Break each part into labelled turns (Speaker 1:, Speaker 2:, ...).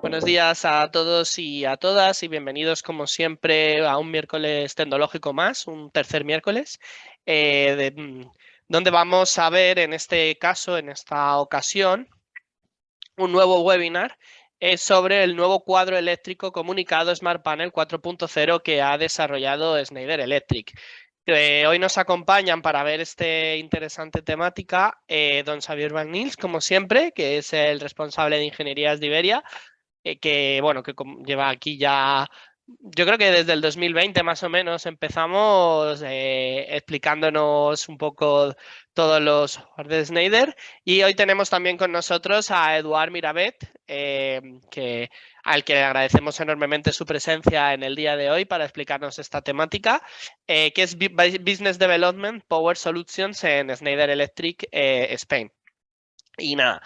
Speaker 1: Buenos días a todos y a todas y bienvenidos como siempre a un miércoles tecnológico más, un tercer miércoles, donde vamos a ver en este caso, en esta ocasión, un nuevo webinar sobre el nuevo cuadro eléctrico comunicado Smart Panel 4.0 que ha desarrollado Schneider Electric. Hoy nos acompañan para ver esta interesante temática don Xavier Van Nils, como siempre, que es el responsable de Ingenierías de Iberia, que bueno, que lleva aquí ya, yo creo que desde el 2020 más o menos empezamos explicándonos un poco todos los software de Schneider, y hoy tenemos también con nosotros a Eduard Mirabet, al que le agradecemos enormemente su presencia en el día de hoy para explicarnos esta temática, que es Business Development Power Solutions en Schneider Electric Spain. Y nada,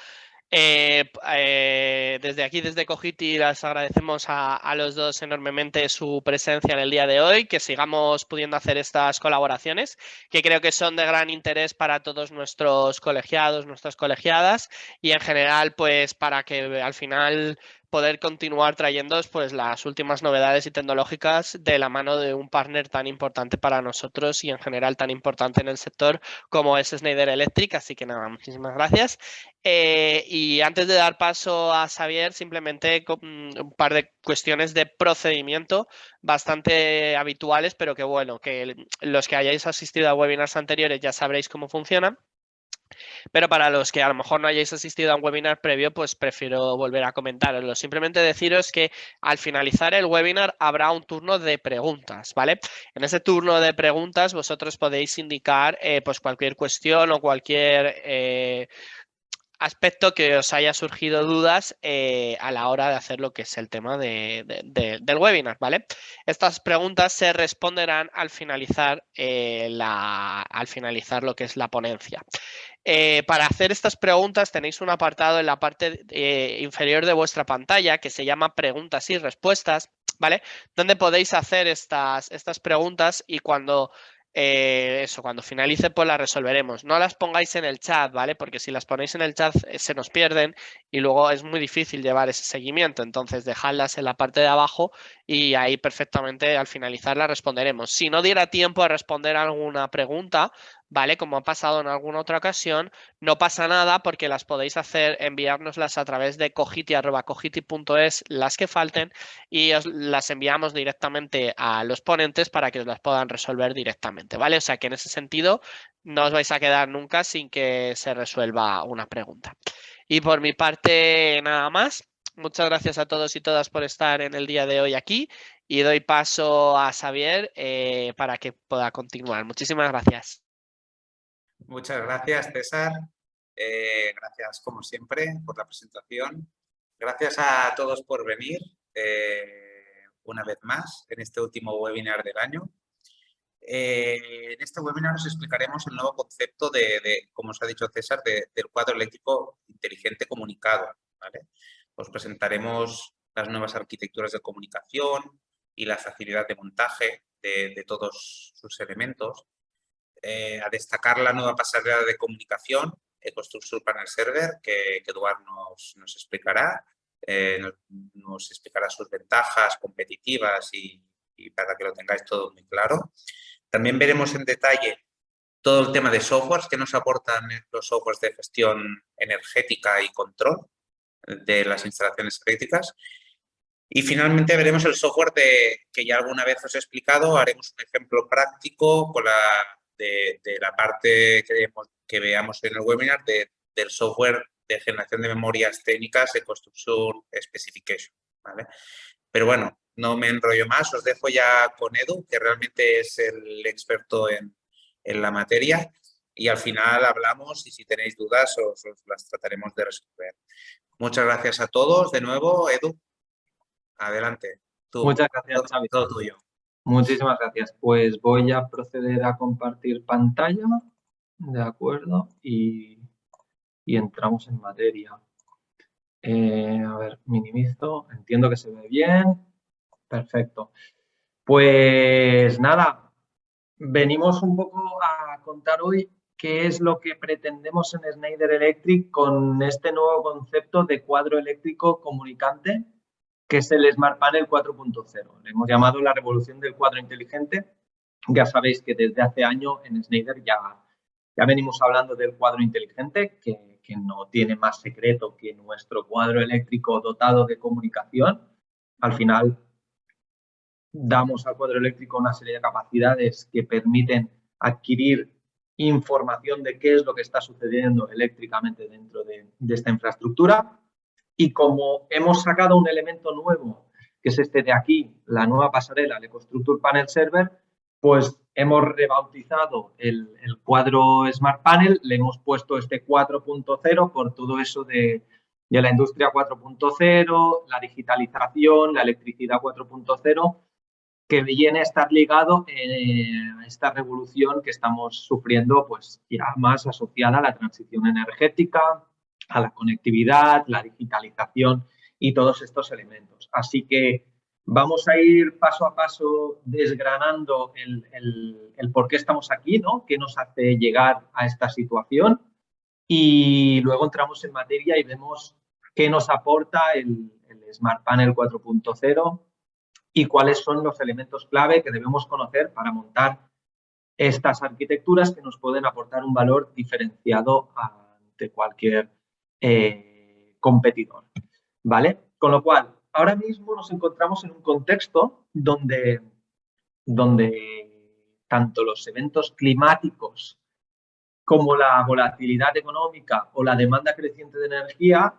Speaker 1: desde aquí, desde Cogiti, les agradecemos a los dos enormemente su presencia en el día de hoy, que sigamos pudiendo hacer estas colaboraciones, que creo que son de gran interés para todos nuestros colegiados, nuestras colegiadas, y en general, pues para que al final poder continuar trayéndoos pues las últimas novedades y tecnológicas de la mano de un partner tan importante para nosotros y en general tan importante en el sector como es Schneider Electric. Así que nada, muchísimas gracias. Y antes de dar paso a Xavier, simplemente un par de cuestiones de procedimiento bastante habituales, pero que bueno, que los que hayáis asistido a webinars anteriores ya sabréis cómo funcionan. Pero para los que a lo mejor no hayáis asistido a un webinar previo, pues prefiero volver a comentaroslo. Simplemente deciros que al finalizar el webinar habrá un turno de preguntas, ¿vale? En ese turno de preguntas vosotros podéis indicar pues cualquier cuestión o cualquier aspecto que os haya surgido dudas a la hora de hacer lo que es el tema del webinar, ¿vale? Estas preguntas se responderán al finalizar, al finalizar lo que es la ponencia. Para hacer estas preguntas tenéis un apartado en la parte inferior de vuestra pantalla que se llama preguntas y respuestas, ¿vale? Donde podéis hacer estas preguntas y cuando cuando finalice, pues las resolveremos. No las pongáis en el chat, ¿vale? Porque si las ponéis en el chat se nos pierden y luego es muy difícil llevar ese seguimiento. Entonces, dejadlas en la parte de abajo y ahí perfectamente al finalizar las responderemos. Si no diera tiempo a responder alguna pregunta, ¿vale? Como ha pasado en alguna otra ocasión, no pasa nada porque las podéis hacer, enviárnoslas a través de cogiti@cogiti.es, las que falten, y os las enviamos directamente a los ponentes para que os las puedan resolver directamente, ¿vale? O sea que en ese sentido no os vais a quedar nunca sin que se resuelva una pregunta. Y por mi parte, nada más. Muchas gracias a todos y todas por estar en el día de hoy aquí y doy paso a Xavier para que pueda continuar. Muchísimas gracias.
Speaker 2: Muchas gracias, César. Gracias, como siempre, por la presentación. Gracias a todos por venir una vez más en este último webinar del año. En este webinar os explicaremos el nuevo concepto como os ha dicho César, del cuadro eléctrico inteligente comunicado, ¿vale? Os presentaremos las nuevas arquitecturas de comunicación y la facilidad de montaje de todos sus elementos. A destacar la nueva pasarela de comunicación, EcoStruxure Panel Server, que Eduard nos explicará. Nos explicará sus ventajas competitivas y para que lo tengáis todo muy claro. También veremos en detalle todo el tema de softwares que nos aportan los softwares de gestión energética y control de las instalaciones eléctricas. Y finalmente veremos el software que ya alguna vez os he explicado. Haremos un ejemplo práctico de la parte que veamos en el webinar del software de generación de memorias técnicas EcoStruxure Specification, ¿vale? Pero bueno, no me enrollo más. Os dejo ya con Edu, que realmente es el experto en la materia. Y al final hablamos y si tenéis dudas os las trataremos de resolver. Muchas gracias a todos. De nuevo, Edu. Adelante, tú,
Speaker 3: Muchas gracias, Xavi.
Speaker 2: todo tuyo.
Speaker 3: Muchísimas gracias. Pues voy a proceder a compartir pantalla, de acuerdo, y entramos en materia. A ver, minimizo, entiendo que se ve bien. Perfecto. Pues nada, venimos un poco a contar hoy qué es lo que pretendemos en Schneider Electric con este nuevo concepto de cuadro eléctrico comunicante que es el Smart Panel 4.0. Le hemos llamado la revolución del cuadro inteligente. Ya sabéis que desde hace años en Schneider ya venimos hablando del cuadro inteligente, que no tiene más secreto que nuestro cuadro eléctrico dotado de comunicación. Al final, damos al cuadro eléctrico una serie de capacidades que permiten adquirir información de qué es lo que está sucediendo eléctricamente dentro de esta infraestructura. Y como hemos sacado un elemento nuevo, que es este de aquí, la nueva pasarela, el EcoStructure Panel Server, pues hemos rebautizado el cuadro Smart Panel, le hemos puesto este 4.0 por todo eso de la industria 4.0, la digitalización, la electricidad 4.0, que viene a estar ligado a esta revolución que estamos sufriendo, pues ya más asociada a la transición energética, a la conectividad, la digitalización y todos estos elementos. Así que vamos a ir paso a paso desgranando el por qué estamos aquí, ¿no? Qué nos hace llegar a esta situación, y luego entramos en materia y vemos qué nos aporta el Smart Panel 4.0 y cuáles son los elementos clave que debemos conocer para montar estas arquitecturas que nos pueden aportar un valor diferenciado ante cualquier competidor, ¿vale? Con lo cual, ahora mismo nos encontramos en un contexto donde tanto los eventos climáticos como la volatilidad económica o la demanda creciente de energía,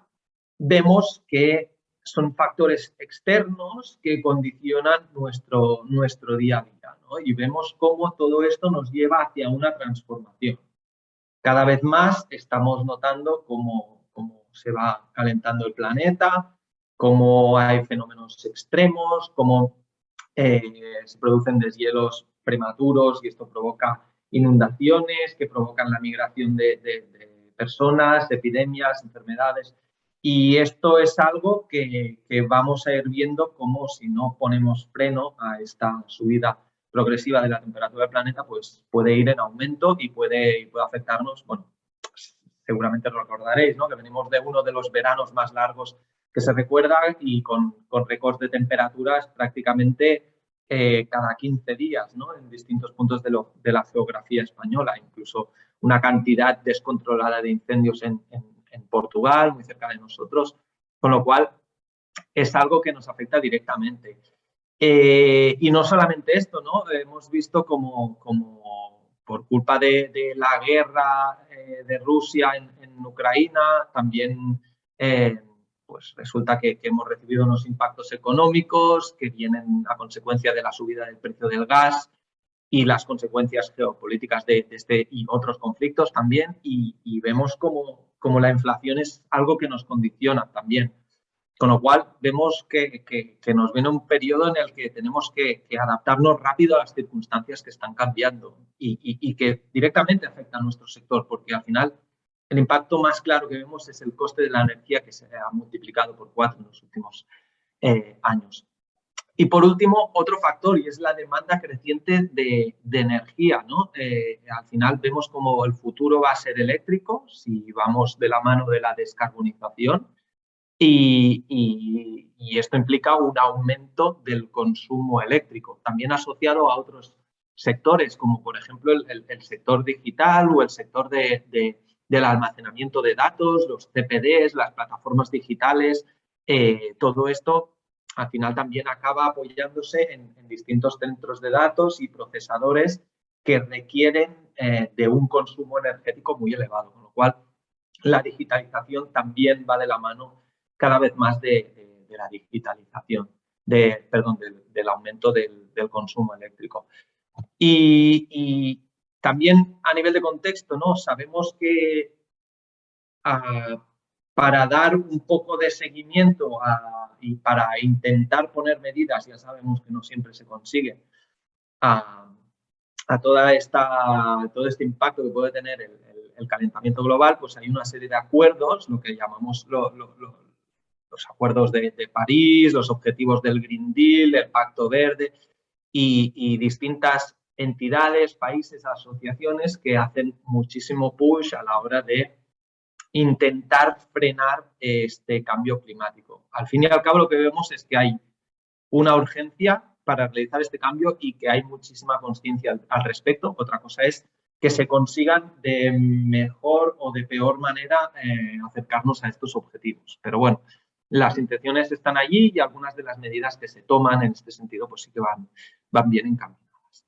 Speaker 3: vemos que son factores externos que condicionan nuestro día a día, ¿no? Y vemos cómo todo esto nos lleva hacia una transformación. Cada vez más estamos notando cómo se va calentando el planeta, cómo hay fenómenos extremos, cómo se producen deshielos prematuros y esto provoca inundaciones que provocan la migración de personas, epidemias, enfermedades. Y esto es algo que vamos a ir viendo como si no ponemos freno a esta subida progresiva de la temperatura del planeta, pues puede ir en aumento y puede afectarnos. Bueno, seguramente lo recordaréis, ¿no? Que venimos de uno de los veranos más largos que se recuerdan y con récords de temperaturas prácticamente cada 15 días, ¿no? En distintos puntos de la geografía española, incluso una cantidad descontrolada de incendios en Portugal, muy cerca de nosotros, con lo cual es algo que nos afecta directamente. Y no solamente esto, ¿no? Hemos visto como por culpa de la guerra de Rusia en Ucrania, también pues resulta que hemos recibido unos impactos económicos que vienen a consecuencia de la subida del precio del gas y las consecuencias geopolíticas de este y otros conflictos también, y vemos como la inflación es algo que nos condiciona también. Con lo cual, vemos que nos viene un periodo en el que tenemos que adaptarnos rápido a las circunstancias que están cambiando y que directamente afectan a nuestro sector, porque al final el impacto más claro que vemos es el coste de la energía, que se ha multiplicado por 4 en los últimos años. Y por último, otro factor, y es la demanda creciente de energía, ¿no? Al final vemos como el futuro va a ser eléctrico, si vamos de la mano de la descarbonización, y esto implica un aumento del consumo eléctrico, también asociado a otros sectores, como por ejemplo el sector digital o el sector del almacenamiento de datos, los CPDs, las plataformas digitales. Todo esto al final también acaba apoyándose en distintos centros de datos y procesadores que requieren de un consumo energético muy elevado, con lo cual la digitalización también va de la mano cada vez más de la digitalización, del aumento del consumo eléctrico. Y también a nivel de contexto, ¿no? Sabemos que para dar un poco de seguimiento y para intentar poner medidas, ya sabemos que no siempre se consigue, a todo este impacto que puede tener el calentamiento global, pues hay una serie de acuerdos, lo que llamamos los acuerdos de París, los objetivos del Green Deal, el Pacto Verde y distintas entidades, países, asociaciones que hacen muchísimo push a la hora de intentar frenar este cambio climático. Al fin y al cabo, lo que vemos es que hay una urgencia para realizar este cambio y que hay muchísima conciencia al respecto. Otra cosa es que se consigan de mejor o de peor manera acercarnos a estos objetivos. Pero bueno, las intenciones están allí y algunas de las medidas que se toman en este sentido pues sí que van bien encaminadas.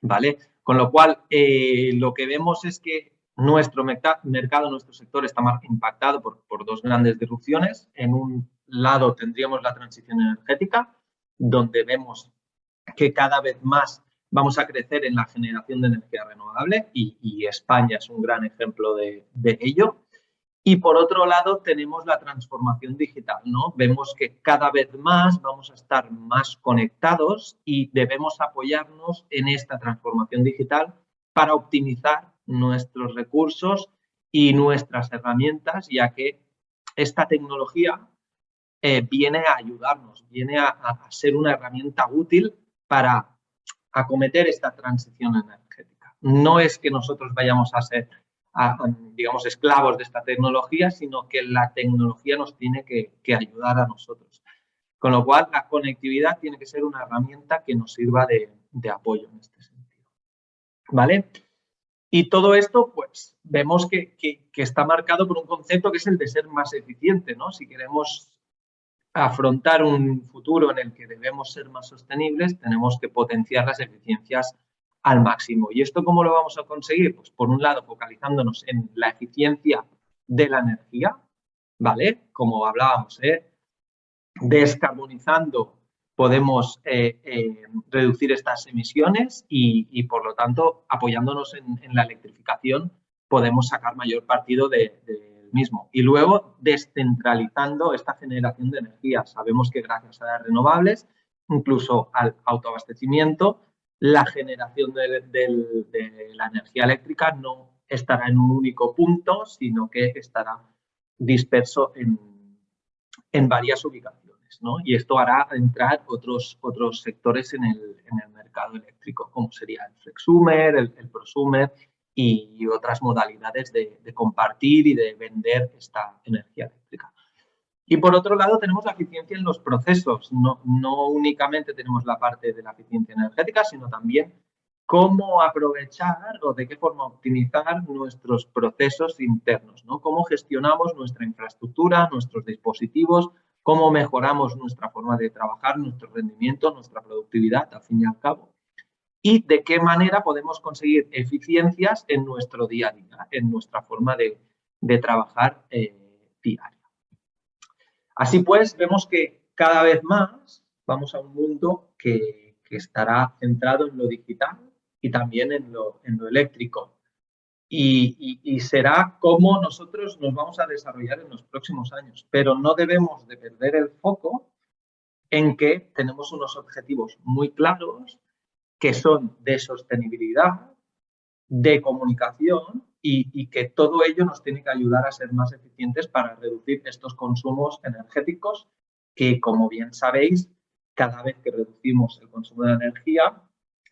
Speaker 3: ¿Vale? Con lo cual, lo que vemos es que nuestro mercado, nuestro sector está impactado por dos grandes disrupciones. En un lado tendríamos la transición energética, donde vemos que cada vez más vamos a crecer en la generación de energía renovable y España es un gran ejemplo de ello. Y por otro lado tenemos la transformación digital, ¿no? Vemos que cada vez más vamos a estar más conectados y debemos apoyarnos en esta transformación digital para optimizar nuestros recursos y nuestras herramientas, ya que esta tecnología viene a ayudarnos, viene a ser una herramienta útil para acometer esta transición energética. No es que nosotros vayamos a ser, digamos, esclavos de esta tecnología, sino que la tecnología nos tiene que ayudar a nosotros. Con lo cual, la conectividad tiene que ser una herramienta que nos sirva de apoyo en este sentido. ¿Vale? Y todo esto, pues, vemos que está marcado por un concepto que es el de ser más eficiente, ¿no? Si queremos afrontar un futuro en el que debemos ser más sostenibles, tenemos que potenciar las eficiencias al máximo. ¿Y esto cómo lo vamos a conseguir? Pues por un lado, focalizándonos en la eficiencia de la energía, ¿vale? Como hablábamos, descarbonizando podemos reducir estas emisiones y, por lo tanto, apoyándonos en la electrificación, podemos sacar mayor partido del mismo. Y luego, descentralizando esta generación de energía. Sabemos que gracias a las renovables, incluso al autoabastecimiento, la generación de la energía eléctrica no estará en un único punto, sino que estará disperso en varias ubicaciones, ¿no? Y esto hará entrar otros sectores en el mercado eléctrico, como sería el flexumer, el prosumer y otras modalidades de compartir y de vender esta energía eléctrica. Y por otro lado tenemos la eficiencia en los procesos. No únicamente tenemos la parte de la eficiencia energética, sino también cómo aprovechar o de qué forma optimizar nuestros procesos internos, ¿no? Cómo gestionamos nuestra infraestructura, nuestros dispositivos, cómo mejoramos nuestra forma de trabajar, nuestro rendimiento, nuestra productividad, al fin y al cabo. Y de qué manera podemos conseguir eficiencias en nuestro día a día, en nuestra forma de trabajar diaria. Así pues, vemos que cada vez más vamos a un mundo que estará centrado en lo digital y también en lo eléctrico. Y será cómo nosotros nos vamos a desarrollar en los próximos años. Pero no debemos de perder el foco en que tenemos unos objetivos muy claros que son de sostenibilidad, de comunicación y que todo ello nos tiene que ayudar a ser más eficientes para reducir estos consumos energéticos que, como bien sabéis, cada vez que reducimos el consumo de energía,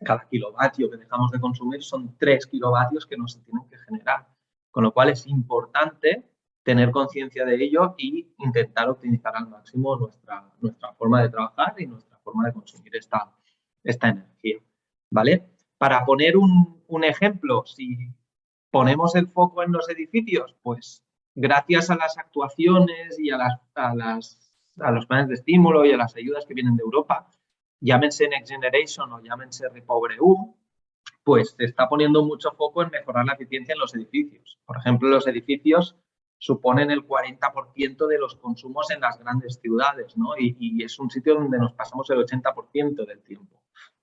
Speaker 3: cada kilovatio que dejamos de consumir son 3 kilovatios que no se tienen que generar. Con lo cual es importante tener conciencia de ello y intentar optimizar al máximo nuestra forma de trabajar y nuestra forma de consumir esta energía. ¿Vale? Para poner un ejemplo, si ponemos el foco en los edificios, pues gracias a las actuaciones y a los planes de estímulo y a las ayudas que vienen de Europa, llámense Next Generation o llámense REPowerEU, pues se está poniendo mucho foco en mejorar la eficiencia en los edificios. Por ejemplo, los edificios suponen el 40% de los consumos en las grandes ciudades, ¿no? Y es un sitio donde nos pasamos el 80% del tiempo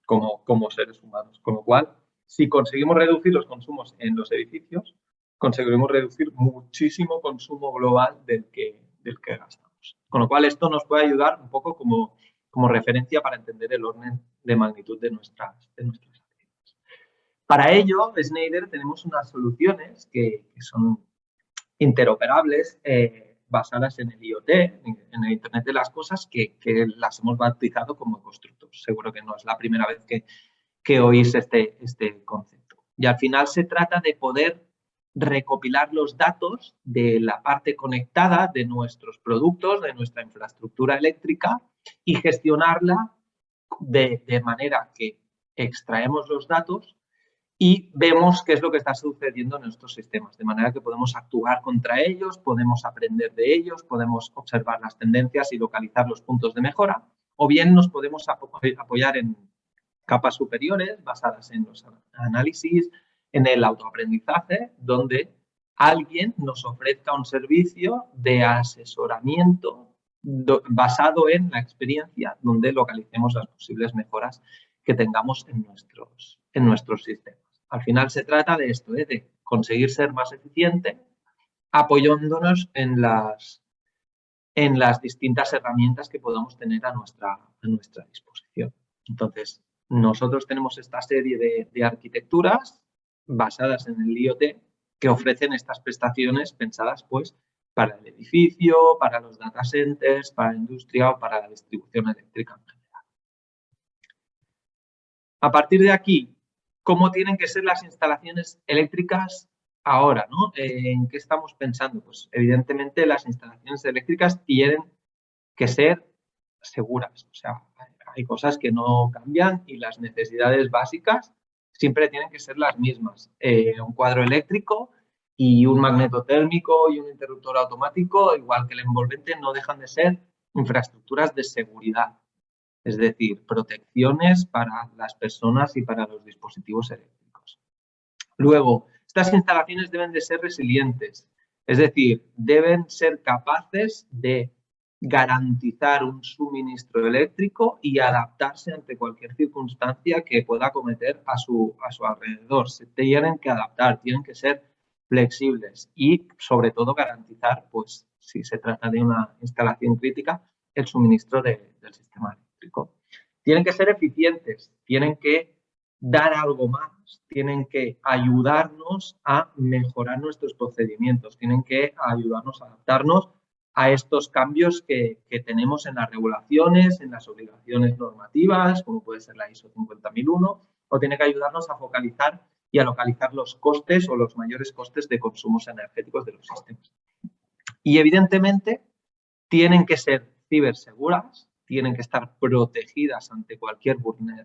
Speaker 3: como seres humanos. Con lo cual, si conseguimos reducir los consumos en los edificios, conseguiremos reducir muchísimo consumo global del que gastamos. Con lo cual, esto nos puede ayudar un poco como referencia para entender el orden de magnitud de nuestras actividades. Para ello, Schneider tenemos unas soluciones que son interoperables, basadas en el IoT, en el Internet de las Cosas, que las hemos bautizado como constructos. Seguro que no es la primera vez que oís este concepto. Y al final se trata de poder recopilar los datos de la parte conectada de nuestros productos, de nuestra infraestructura eléctrica y gestionarla de manera que extraemos los datos y vemos qué es lo que está sucediendo en nuestros sistemas, de manera que podemos actuar contra ellos, podemos aprender de ellos, podemos observar las tendencias y localizar los puntos de mejora, o bien nos podemos apoyar en capas superiores basadas en los análisis, en el autoaprendizaje, donde alguien nos ofrezca un servicio de asesoramiento basado en la experiencia, donde localicemos las posibles mejoras que tengamos en nuestros sistemas. Al final se trata de esto, de conseguir ser más eficiente apoyándonos en las distintas herramientas que podamos tener a nuestra disposición. Entonces, nosotros tenemos esta serie de arquitecturas basadas en el IoT que ofrecen estas prestaciones pensadas pues para el edificio, para los data centers, para la industria o para la distribución eléctrica en general. A partir de aquí, ¿cómo tienen que ser las instalaciones eléctricas ahora, ¿no? ¿En qué estamos pensando? Pues evidentemente las instalaciones eléctricas tienen que ser seguras. O sea, hay cosas que no cambian y las necesidades básicas siempre tienen que ser las mismas. Un cuadro eléctrico y un magneto térmico y un interruptor automático, igual que el envolvente, no dejan de ser infraestructuras de seguridad. Es decir, protecciones para las personas y para los dispositivos eléctricos. Luego, estas instalaciones deben de ser resilientes, es decir, deben ser capaces de garantizar un suministro eléctrico y adaptarse ante cualquier circunstancia que pueda acometer a su alrededor. Se tienen que adaptar, tienen que ser flexibles y, sobre todo, garantizar, pues, si se trata de una instalación crítica, el suministro del sistema eléctrico. Tienen que ser eficientes, tienen que dar algo más, tienen que ayudarnos a mejorar nuestros procedimientos, tienen que ayudarnos a adaptarnos a estos cambios que tenemos en las regulaciones, en las obligaciones normativas, como puede ser la ISO 50001, o tiene que ayudarnos a focalizar y a localizar los costes o los mayores costes de consumos energéticos de los sistemas. Y evidentemente tienen que ser ciberseguras, tienen que estar protegidas ante cualquier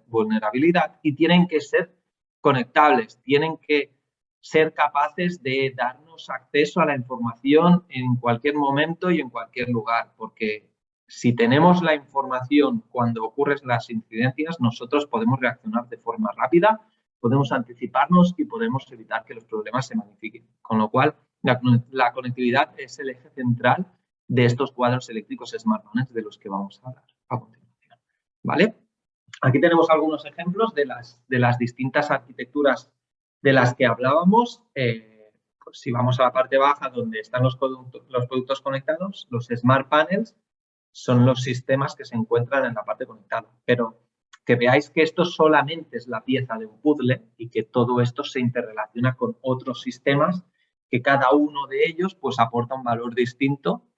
Speaker 3: vulnerabilidad y tienen que ser conectables, tienen que ser capaces de darnos acceso a la información en cualquier momento y en cualquier lugar, porque si tenemos la información cuando ocurren las incidencias, nosotros podemos reaccionar de forma rápida, podemos anticiparnos y podemos evitar que los problemas se magnifiquen. Con lo cual, la conectividad es el eje central de estos cuadros eléctricos Smart Panels de los que vamos a hablar a continuación. ¿Vale? Aquí tenemos algunos ejemplos de las distintas arquitecturas de las que hablábamos. Pues si vamos a la parte baja donde están los productos conectados, los Smart Panels son los sistemas que se encuentran en la parte conectada. Pero que veáis que esto solamente es la pieza de un puzzle y que todo esto se interrelaciona con otros sistemas que cada uno de ellos pues aporta un valor distinto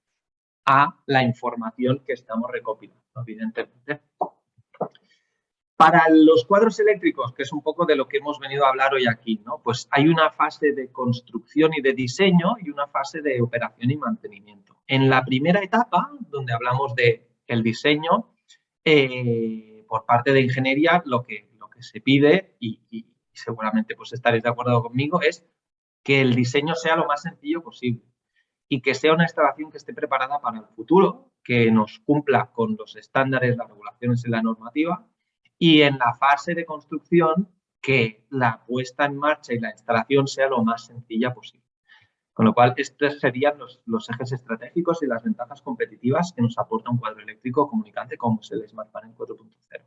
Speaker 3: a la información que estamos recopilando, evidentemente. Para los cuadros eléctricos, que es un poco de lo que hemos venido a hablar hoy aquí, ¿no? Pues hay una fase de construcción y de diseño y una fase de operación y mantenimiento. En la primera etapa, donde hablamos del diseño, por parte de ingeniería, lo que se pide, y seguramente pues estaréis de acuerdo conmigo, es que el diseño sea lo más sencillo posible y que sea una instalación que esté preparada para el futuro, que nos cumpla con los estándares, las regulaciones y la normativa, y en la fase de construcción que la puesta en marcha y la instalación sea lo más sencilla posible. Con lo cual, estos serían los ejes estratégicos y las ventajas competitivas que nos aporta un cuadro eléctrico comunicante como es el Smart Panel 4.0.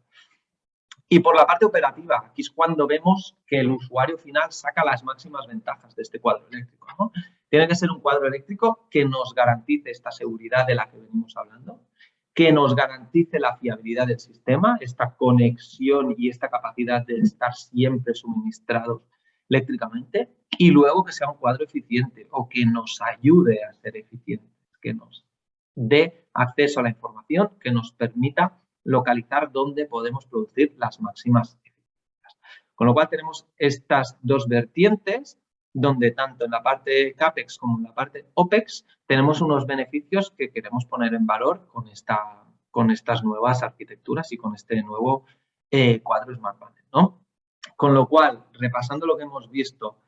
Speaker 3: Y por la parte operativa, aquí es cuando vemos que el usuario final saca las máximas ventajas de este cuadro eléctrico, ¿no? Tiene que ser un cuadro eléctrico que nos garantice esta seguridad de la que venimos hablando, que nos garantice la fiabilidad del sistema, esta conexión y esta capacidad de estar siempre suministrados eléctricamente, y luego que sea un cuadro eficiente o que nos ayude a ser eficientes, que nos dé acceso a la información, que nos permita localizar dónde podemos producir las máximas eficiencias. Con lo cual tenemos estas dos vertientes donde tanto en la parte CAPEX como en la parte OPEX tenemos unos beneficios que queremos poner en valor con estas nuevas arquitecturas y con este nuevo cuadro Smart Panel, ¿no? Con lo cual, repasando lo que hemos visto,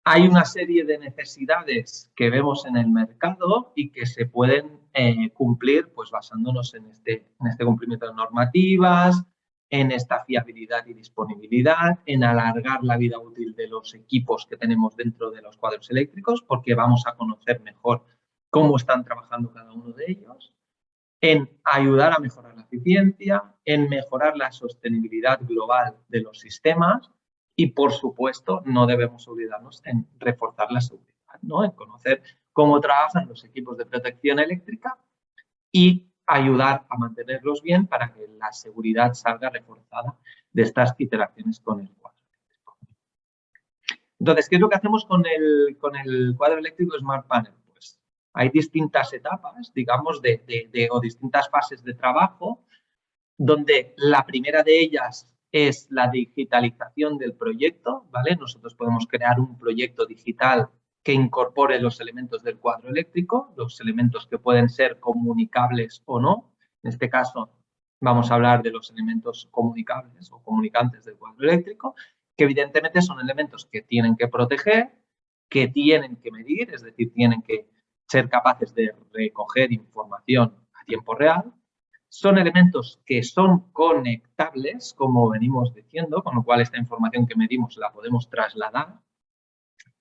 Speaker 3: hay una serie de necesidades que vemos en el mercado y que se pueden cumplir pues basándonos en este cumplimiento de normativas, en esta fiabilidad y disponibilidad, en alargar la vida útil de los equipos que tenemos dentro de los cuadros eléctricos, porque vamos a conocer mejor cómo están trabajando cada uno de ellos, en ayudar a mejorar la eficiencia, en mejorar la sostenibilidad global de los sistemas y, por supuesto, no debemos olvidarnos en reforzar la seguridad, ¿no? En conocer cómo trabajan los equipos de protección eléctrica y ayudar a mantenerlos bien para que la seguridad salga reforzada de estas iteraciones con el cuadro eléctrico. Entonces, ¿qué es lo que hacemos con el cuadro eléctrico Smart Panel? Pues hay distintas etapas, digamos, o distintas fases de trabajo, donde la primera de ellas es la digitalización del proyecto, ¿vale? Nosotros podemos crear un proyecto digital que incorpore los elementos del cuadro eléctrico, los elementos que pueden ser comunicables o no. En este caso, vamos a hablar de los elementos comunicables o comunicantes del cuadro eléctrico, que evidentemente son elementos que tienen que proteger, que tienen que medir, es decir, tienen que ser capaces de recoger información a tiempo real. Son elementos que son conectables, como venimos diciendo, con lo cual esta información que medimos la podemos trasladar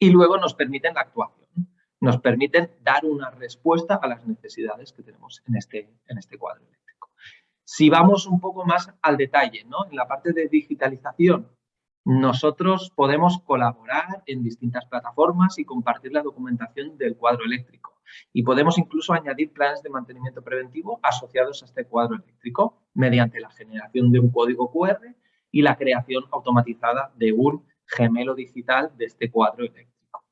Speaker 3: y luego nos permiten la actuación, nos permiten dar una respuesta a las necesidades que tenemos en este cuadro eléctrico. Si vamos un poco más al detalle, ¿no? En la parte de digitalización, nosotros podemos colaborar en distintas plataformas y compartir la documentación del cuadro eléctrico. Y podemos incluso añadir planes de mantenimiento preventivo asociados a este cuadro eléctrico mediante la generación de un código QR y la creación automatizada de un gemelo digital de este cuadro eléctrico.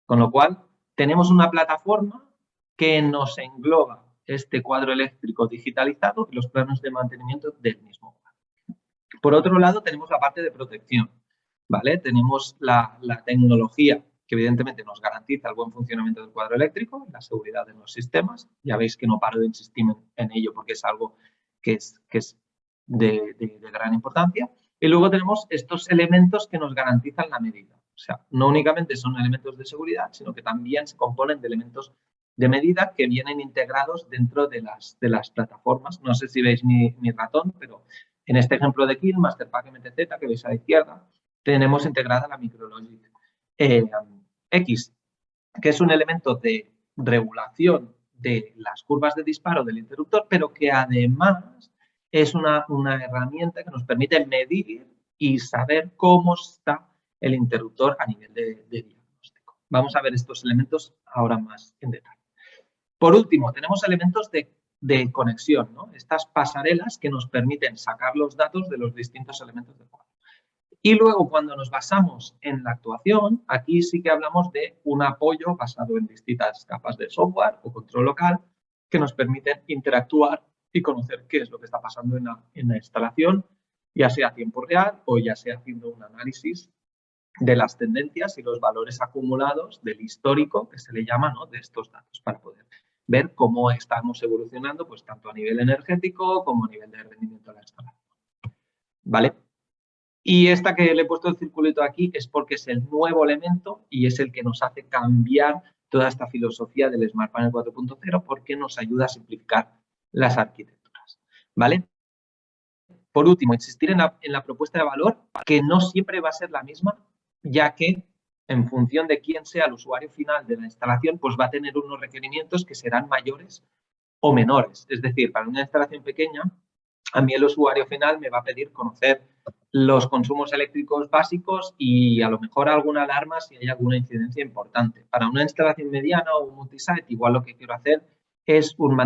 Speaker 3: Con lo cual, tenemos una plataforma que nos engloba este cuadro eléctrico digitalizado y los planes de mantenimiento del mismo. Por otro lado, tenemos la parte de protección, ¿vale? Tenemos la tecnología que evidentemente nos garantiza el buen funcionamiento del cuadro eléctrico, la seguridad en los sistemas. Ya veis que no paro de insistir en ello porque es algo que es de gran importancia. Y luego tenemos estos elementos que nos garantizan la medida. O sea, no únicamente son elementos de seguridad, sino que también se componen de elementos de medida que vienen integrados dentro de las plataformas. No sé si veis mi ratón, pero en este ejemplo de Kill, Masterpack MTZ, que veis a la izquierda, tenemos integrada la MicroLogic X, que es un elemento de regulación de las curvas de disparo del interruptor, pero que además es una herramienta que nos permite medir y saber cómo está el interruptor a nivel de diagnóstico. Vamos a ver estos elementos ahora más en detalle. Por último, tenemos elementos de conexión, ¿no? Estas pasarelas que nos permiten sacar los datos de los distintos elementos del cuadro. Y luego, cuando nos basamos en la actuación, aquí sí que hablamos de un apoyo basado en distintas capas de software o control local que nos permiten interactuar y conocer qué es lo que está pasando en la instalación, ya sea a tiempo real o ya sea haciendo un análisis de las tendencias y los valores acumulados del histórico, que se le llama, ¿no? De estos datos, para poder ver cómo estamos evolucionando, pues tanto a nivel energético como a nivel de rendimiento de la instalación. ¿Vale? Y esta que le he puesto el circulito aquí es porque es el nuevo elemento y es el que nos hace cambiar toda esta filosofía del Smart Panel 4.0 porque nos ayuda a simplificar las arquitecturas. ¿Vale? Por último, insistir en la propuesta de valor, que no siempre va a ser la misma, ya que en función de quién sea el usuario final de la instalación, pues va a tener unos requerimientos que serán mayores o menores. Es decir, para una instalación pequeña, a mí el usuario final me va a pedir conocer los consumos eléctricos básicos y a lo mejor alguna alarma si hay alguna incidencia importante. Para una instalación mediana o un multisite, igual lo que quiero hacer es un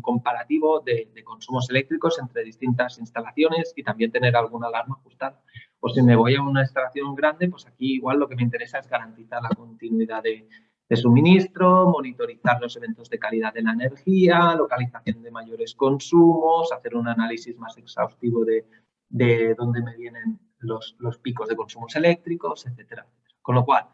Speaker 3: comparativo de consumos eléctricos entre distintas instalaciones y también tener alguna alarma ajustada. O si me voy a una instalación grande, pues aquí igual lo que me interesa es garantizar la continuidad de suministro, monitorizar los eventos de calidad de la energía, localización de mayores consumos, hacer un análisis más exhaustivo de dónde me vienen los picos de consumos eléctricos, etcétera, etcétera. Con lo cual,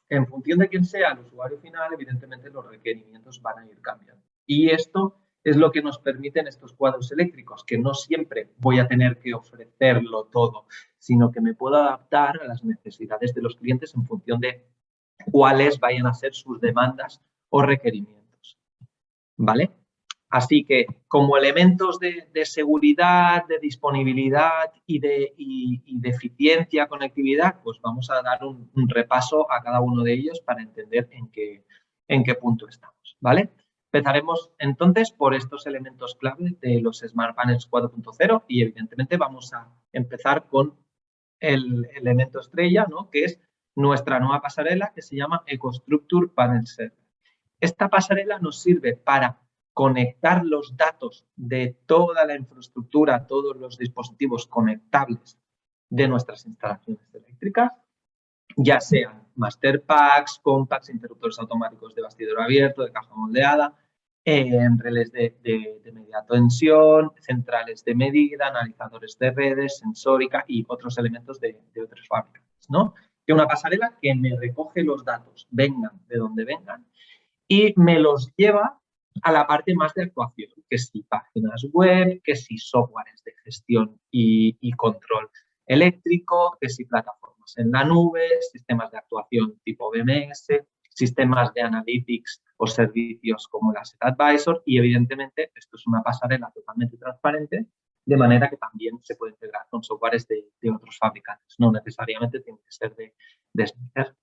Speaker 3: en función de quién sea el usuario final, evidentemente los requerimientos van a ir cambiando. Y esto es lo que nos permiten estos cuadros eléctricos, que no siempre voy a tener que ofrecerlo todo, sino que me puedo adaptar a las necesidades de los clientes en función de cuáles vayan a ser sus demandas o requerimientos. ¿Vale? Así que como elementos de seguridad, de disponibilidad y de eficiencia, conectividad, pues vamos a dar un repaso a cada uno de ellos para entender en qué punto estamos, ¿vale? Empezaremos entonces por estos elementos clave de los Smart Panels 4.0 y evidentemente vamos a empezar con el elemento estrella, ¿no? Que es nuestra nueva pasarela que se llama EcoStruxure Panel Server. Esta pasarela nos sirve para conectar los datos de toda la infraestructura, todos los dispositivos conectables de nuestras instalaciones eléctricas, ya sean master packs, compacts, interruptores automáticos de bastidor abierto, de caja moldeada, relés de media tensión, centrales de medida, analizadores de redes, sensórica y otros elementos de otros fabricantes, ¿no? Que una pasarela que me recoge los datos, vengan de donde vengan, y me los lleva a la parte más de actuación, que si páginas web, que si softwares de gestión y control eléctrico, que si plataformas en la nube, sistemas de actuación tipo BMS, sistemas de analytics o servicios como el Asset Advisor y evidentemente esto es una pasarela totalmente transparente de manera que también se puede integrar con softwares de otros fabricantes, no necesariamente tiene que ser de Schneider,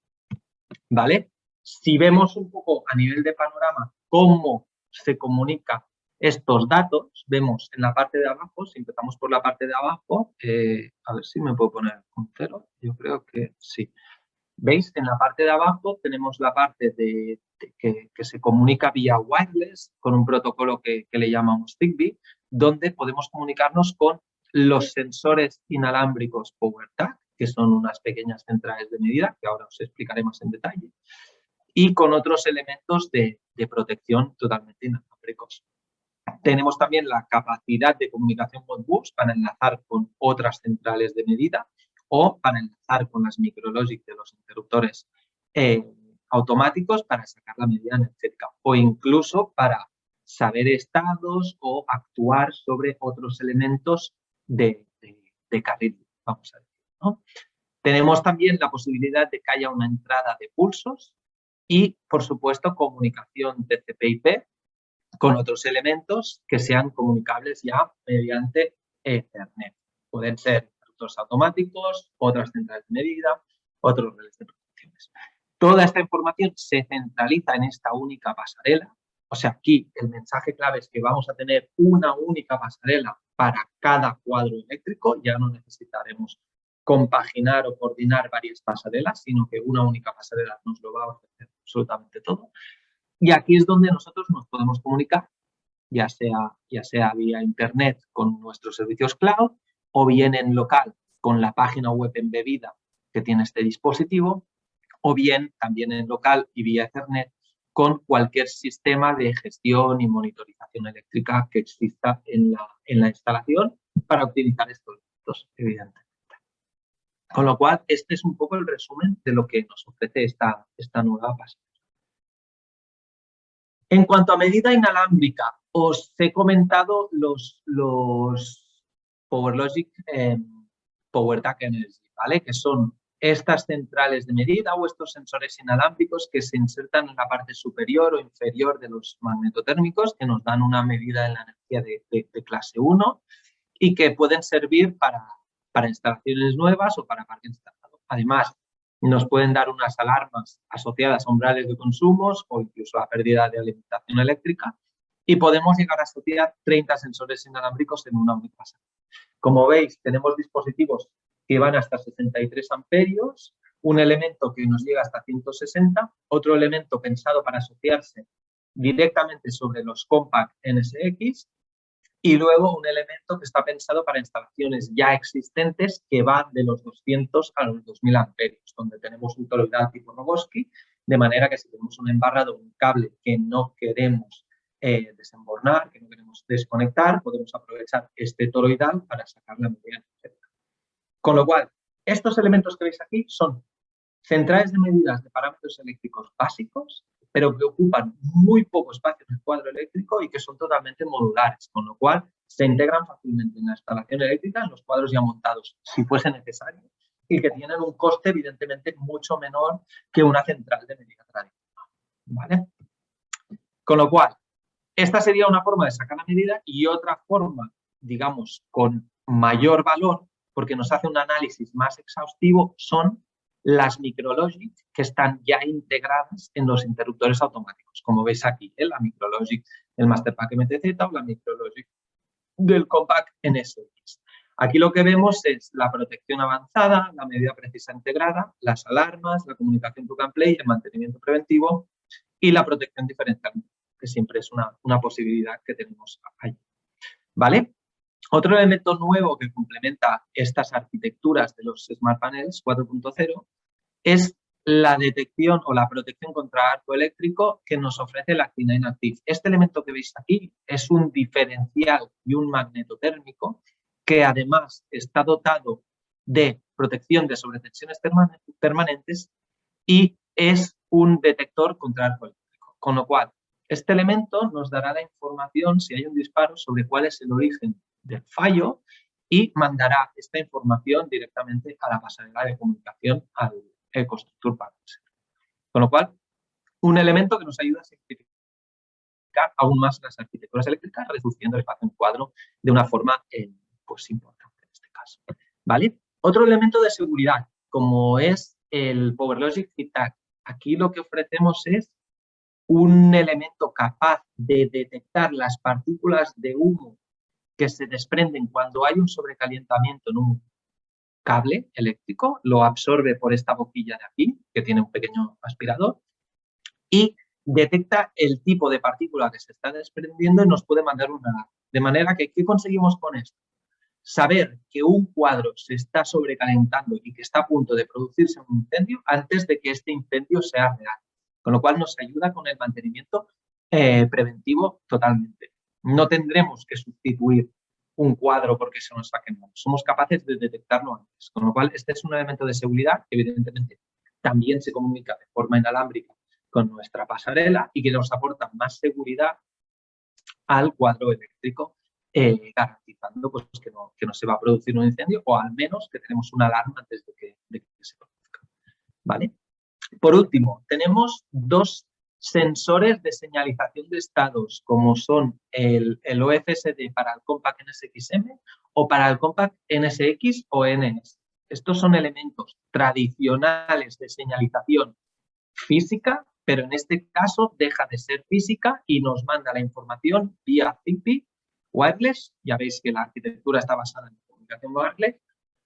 Speaker 3: ¿vale? Si vemos un poco a nivel de panorama cómo se comunican estos datos, vemos en la parte de abajo, si empezamos por la parte de abajo, a ver si me puedo poner un 0, yo creo que sí. ¿Veis? En la parte de abajo tenemos la parte que se comunica vía wireless con un protocolo que le llamamos Zigbee, donde podemos comunicarnos con los sensores inalámbricos PowerTag, que son unas pequeñas centrales de medida, que ahora os explicaré más en detalle, y con otros elementos de protección totalmente inalámbricos. Tenemos también la capacidad de comunicación Modbus para enlazar con otras centrales de medida o para enlazar con las micrologic de los interruptores automáticos para sacar la medida energética o incluso para saber estados o actuar sobre otros elementos de carril, vamos a decir, ¿no? Tenemos también la posibilidad de que haya una entrada de pulsos y, por supuesto, comunicación TCP/IP con otros elementos que sean comunicables ya mediante Ethernet. Pueden ser interruptores automáticos, otras centrales de medida, otros relés de protecciones. Toda esta información se centraliza en esta única pasarela. O sea, aquí el mensaje clave es que vamos a tener una única pasarela para cada cuadro eléctrico. Ya no necesitaremos compaginar o coordinar varias pasarelas, sino que una única pasarela nos lo va a ofrecer absolutamente todo. Y aquí es donde nosotros nos podemos comunicar, ya sea vía internet con nuestros servicios cloud o bien en local con la página web embebida que tiene este dispositivo o bien también en local y vía Ethernet con cualquier sistema de gestión y monitorización eléctrica que exista en la instalación para optimizar estos datos, evidentemente. Con lo cual, este es un poco el resumen de lo que nos ofrece esta nueva pasarela. En cuanto a medida inalámbrica, os he comentado los PowerLogic PowerTag Energy, ¿vale? Que son estas centrales de medida o estos sensores inalámbricos que se insertan en la parte superior o inferior de los magnetotérmicos que nos dan una medida de la energía de clase 1 y que pueden servir para instalaciones nuevas o para parque instalado. Además, nos pueden dar unas alarmas asociadas a umbrales de consumos o incluso a pérdida de alimentación eléctrica y podemos llegar a asociar 30 sensores inalámbricos en una única pasarela. Como veis, tenemos dispositivos que van hasta 63 amperios, un elemento que nos llega hasta 160, otro elemento pensado para asociarse directamente sobre los compact NSX y luego un elemento que está pensado para instalaciones ya existentes que van de los 200 a los 2000 amperios, donde tenemos un toroidal tipo Rogoski, de manera que si tenemos un embarrado, un cable que no queremos desembornar, que no queremos desconectar, podemos aprovechar este toroidal para sacar la medida energética. Con lo cual, Estos elementos que veis aquí son centrales de medidas de parámetros eléctricos básicos, pero que ocupan muy poco espacio en el cuadro eléctrico y que son totalmente modulares, con lo cual se integran fácilmente en la instalación eléctrica, en los cuadros ya montados, si fuese necesario, y que tienen un coste evidentemente mucho menor que una central de medida tradicional, ¿vale? Con lo cual, esta sería una forma de sacar la medida y otra forma, digamos, con mayor valor, porque nos hace un análisis más exhaustivo, son las micrologic que están ya integradas en los interruptores automáticos, como veis aquí, la micrologic del Masterpack MTZ o la micrologic del Compact NSX. Aquí lo que vemos es la protección avanzada, la medida precisa integrada, las alarmas, la comunicación plug and play, el mantenimiento preventivo y la protección diferencial, que siempre es una posibilidad que tenemos ahí. ¿Vale? Otro elemento nuevo que complementa estas arquitecturas de los Smart Panels 4.0 es la detección o la protección contra arco eléctrico que nos ofrece la Actina Inactive. Este elemento que veis aquí es un diferencial y un magneto térmico que además está dotado de protección de sobretensiones permanentes y es un detector contra arco eléctrico. Con lo cual, este elemento nos dará la información si hay un disparo sobre cuál es el origen del fallo y mandará esta información directamente a la pasarela de comunicación al EcoStruxure Panel. Con lo cual, un elemento que nos ayuda a simplificar aún más las arquitecturas eléctricas, reduciendo el espacio en cuadro de una forma pues importante en este caso. ¿Vale? Otro elemento de seguridad, como es el PowerLogic ZigTag. Aquí lo que ofrecemos es un elemento capaz de detectar las partículas de humo que se desprenden cuando hay un sobrecalentamiento en un cable eléctrico, lo absorbe por esta boquilla de aquí, que tiene un pequeño aspirador, y detecta el tipo de partícula que se está desprendiendo y nos puede mandar una alarma. De manera que, ¿qué conseguimos con esto? Saber que un cuadro se está sobrecalentando y que está a punto de producirse un incendio antes de que este incendio sea real. Con lo cual nos ayuda con el mantenimiento preventivo totalmente. No tendremos que sustituir un cuadro porque se nos ha quemado. Somos capaces de detectarlo antes. Con lo cual, este es un elemento de seguridad que evidentemente también se comunica de forma inalámbrica con nuestra pasarela y que nos aporta más seguridad al cuadro eléctrico, garantizando pues, que no se va a producir un incendio o al menos que tenemos una alarma antes de que se produzca. ¿Vale? Por último, tenemos dos sensores de señalización de estados, como son el OFSD para el Compact NSXM o para el Compact NSX o NS. Estos son elementos tradicionales de señalización física, pero en este caso deja de ser física y nos manda la información vía Zigbee wireless. Ya veis que la arquitectura está basada en comunicación wireless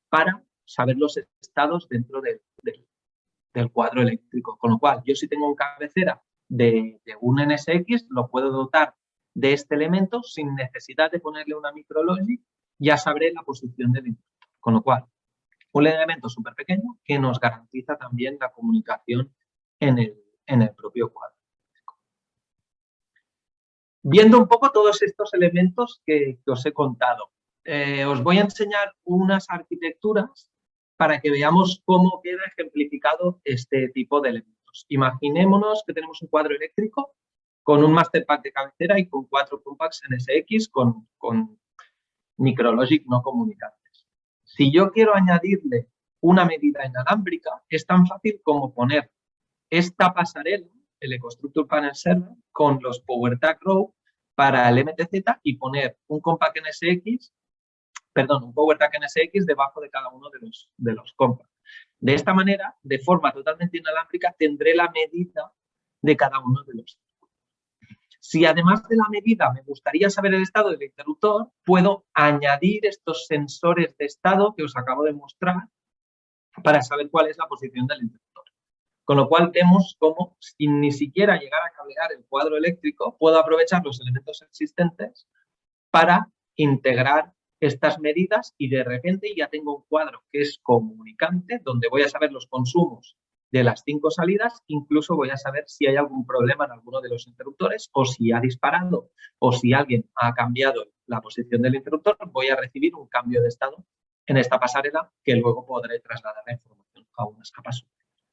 Speaker 3: para saber los estados dentro del cuadro eléctrico. Con lo cual, yo si tengo un cabecera de un NSX, lo puedo dotar de este elemento sin necesidad de ponerle una micrologic, ya sabré la posición del interruptor. Con lo cual, un elemento súper pequeño que nos garantiza también la comunicación en el propio cuadro. Viendo un poco todos estos elementos que os he contado, os voy a enseñar unas arquitecturas para que veamos cómo queda ejemplificado este tipo de elementos. Imaginémonos que tenemos un cuadro eléctrico con un Masterpack de cabecera y con 4 Compacts NSX con micrologic no comunicantes. Si yo quiero añadirle una medida inalámbrica, es tan fácil como poner esta pasarela, el EcoStruxure Panel Server, con los PowerTag Row para el MTZ y poner un Compact NSX, un PowerTag NSX debajo de cada uno de los Compact. De esta manera, de forma totalmente inalámbrica, tendré la medida de cada uno de los. Si además de la medida me gustaría saber el estado del interruptor, puedo añadir estos sensores de estado que os acabo de mostrar para saber cuál es la posición del interruptor. Con lo cual vemos cómo, sin ni siquiera llegar a cablear el cuadro eléctrico, puedo aprovechar los elementos existentes para integrar estas medidas y de repente ya tengo un cuadro que es comunicante, donde voy a saber los consumos de las 5 salidas, incluso voy a saber si hay algún problema en alguno de los interruptores o si ha disparado o si alguien ha cambiado la posición del interruptor, voy a recibir un cambio de estado en esta pasarela que luego podré trasladar la información a unas capas superiores.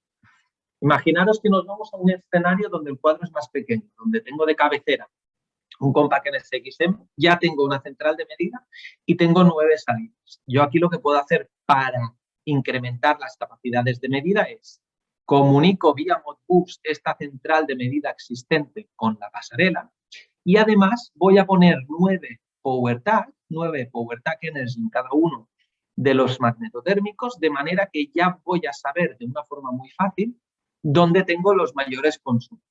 Speaker 3: Imaginaros que nos vamos a un escenario donde el cuadro es más pequeño, donde tengo de cabecera un compact NSXM, ya tengo una central de medida y tengo 9 salidas. Yo aquí lo que puedo hacer para incrementar las capacidades de medida es comunico vía Modbus esta central de medida existente con la pasarela y además voy a poner 9 PowerTag Energy en cada uno de los magnetotérmicos, de manera que ya voy a saber de una forma muy fácil dónde tengo los mayores consumos.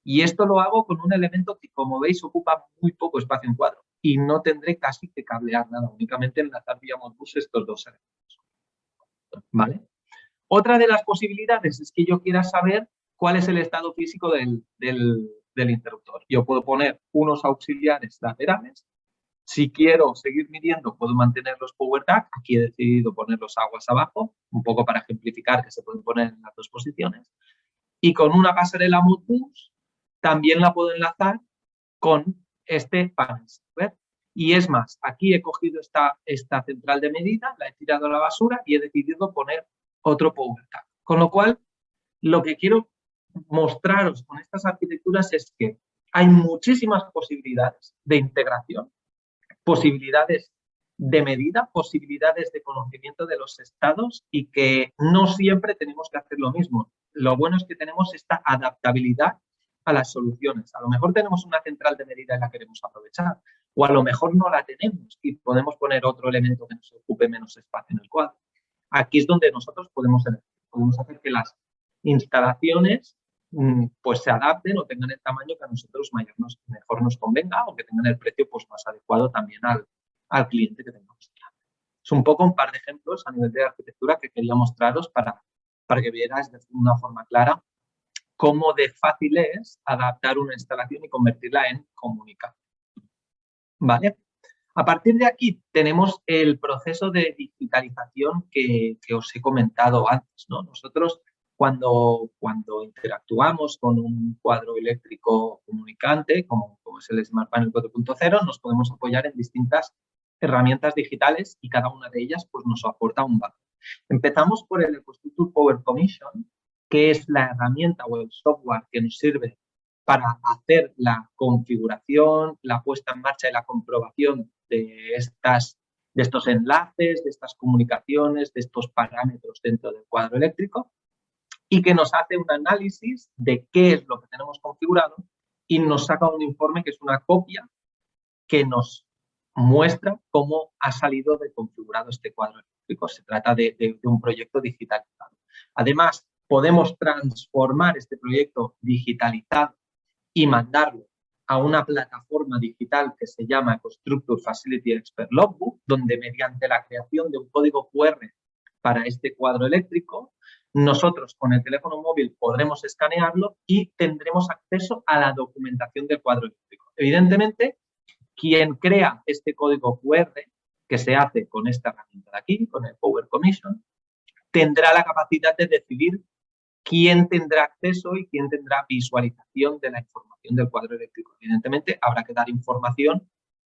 Speaker 3: Y esto lo hago con un elemento que, como veis, ocupa muy poco espacio en cuadro y no tendré casi que cablear nada, únicamente enlazar vía Modbus estos 2 elementos. ¿Vale? Otra de las posibilidades es que yo quiera saber cuál es el estado físico del interruptor. Yo puedo poner unos auxiliares laterales. Si quiero seguir midiendo, puedo mantener los PowerTag. Aquí he decidido poner los aguas abajo, un poco para ejemplificar que se pueden poner en las 2 posiciones. Y con una pasarela Modbus también la puedo enlazar con este panel. Y es más, aquí he cogido esta central de medida, la he tirado a la basura y he decidido poner otro PowerTag. Con lo cual, lo que quiero mostraros con estas arquitecturas es que hay muchísimas posibilidades de integración, posibilidades de medida, posibilidades de conocimiento de los estados y que no siempre tenemos que hacer lo mismo. Lo bueno es que tenemos esta adaptabilidad a las soluciones. A lo mejor tenemos una central de medida y la queremos aprovechar, o a lo mejor no la tenemos y podemos poner otro elemento que nos ocupe menos espacio en el cuadro. Aquí es donde nosotros podemos hacer que las instalaciones pues se adapten o tengan el tamaño que a nosotros mejor nos convenga o que tengan el precio pues más adecuado también al cliente que tengamos. Es un poco un par de ejemplos a nivel de arquitectura que quería mostraros para que vierais de una forma clara cómo de fácil es adaptar una instalación y convertirla en comunicación. ¿Vale? A partir de aquí tenemos el proceso de digitalización que os he comentado antes, ¿no? Nosotros cuando interactuamos con un cuadro eléctrico comunicante, como es el Smart Panel 4.0, nos podemos apoyar en distintas herramientas digitales y cada una de ellas pues, nos aporta un valor. Empezamos por el EcoStruxure Power Commission, que es la herramienta o el software que nos sirve para hacer la configuración, la puesta en marcha y la comprobación de estos enlaces, de estas comunicaciones, de estos parámetros dentro del cuadro eléctrico y que nos hace un análisis de qué es lo que tenemos configurado y nos saca un informe que es una copia que nos muestra cómo ha salido de configurado este cuadro eléctrico. Se trata de un proyecto digitalizado. Además, podemos transformar este proyecto digitalizado y mandarlo a una plataforma digital que se llama EcoStruxure Facility Expert Logbook, donde mediante la creación de un código QR para este cuadro eléctrico, nosotros con el teléfono móvil podremos escanearlo y tendremos acceso a la documentación del cuadro eléctrico. Evidentemente, quien crea este código QR, que se hace con esta herramienta de aquí, con el Power Commission, tendrá la capacidad de decidir quién tendrá acceso y quién tendrá visualización de la información del cuadro eléctrico. Evidentemente, habrá que dar información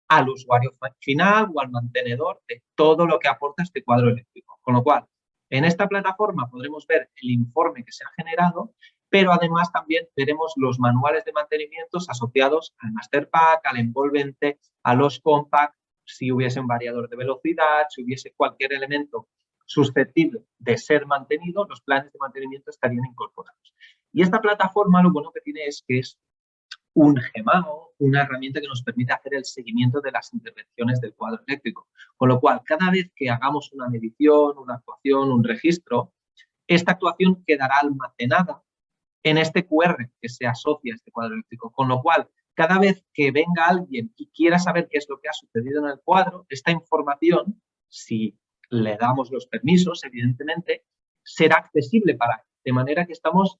Speaker 3: al usuario final o al mantenedor de todo lo que aporta este cuadro eléctrico. Con lo cual, en esta plataforma podremos ver el informe que se ha generado, pero además también veremos los manuales de mantenimientos asociados al Master Pack, al envolvente, a los compact, si hubiese un variador de velocidad, si hubiese cualquier elemento susceptible de ser mantenido, los planes de mantenimiento estarían incorporados. Y esta plataforma lo bueno que tiene es que es un GEMAO, una herramienta que nos permite hacer el seguimiento de las intervenciones del cuadro eléctrico. Con lo cual, cada vez que hagamos una medición, una actuación, un registro, esta actuación quedará almacenada en este QR que se asocia a este cuadro eléctrico. Con lo cual, cada vez que venga alguien y quiera saber qué es lo que ha sucedido en el cuadro, esta información, si le damos los permisos, evidentemente, será accesible para él. De manera que estamos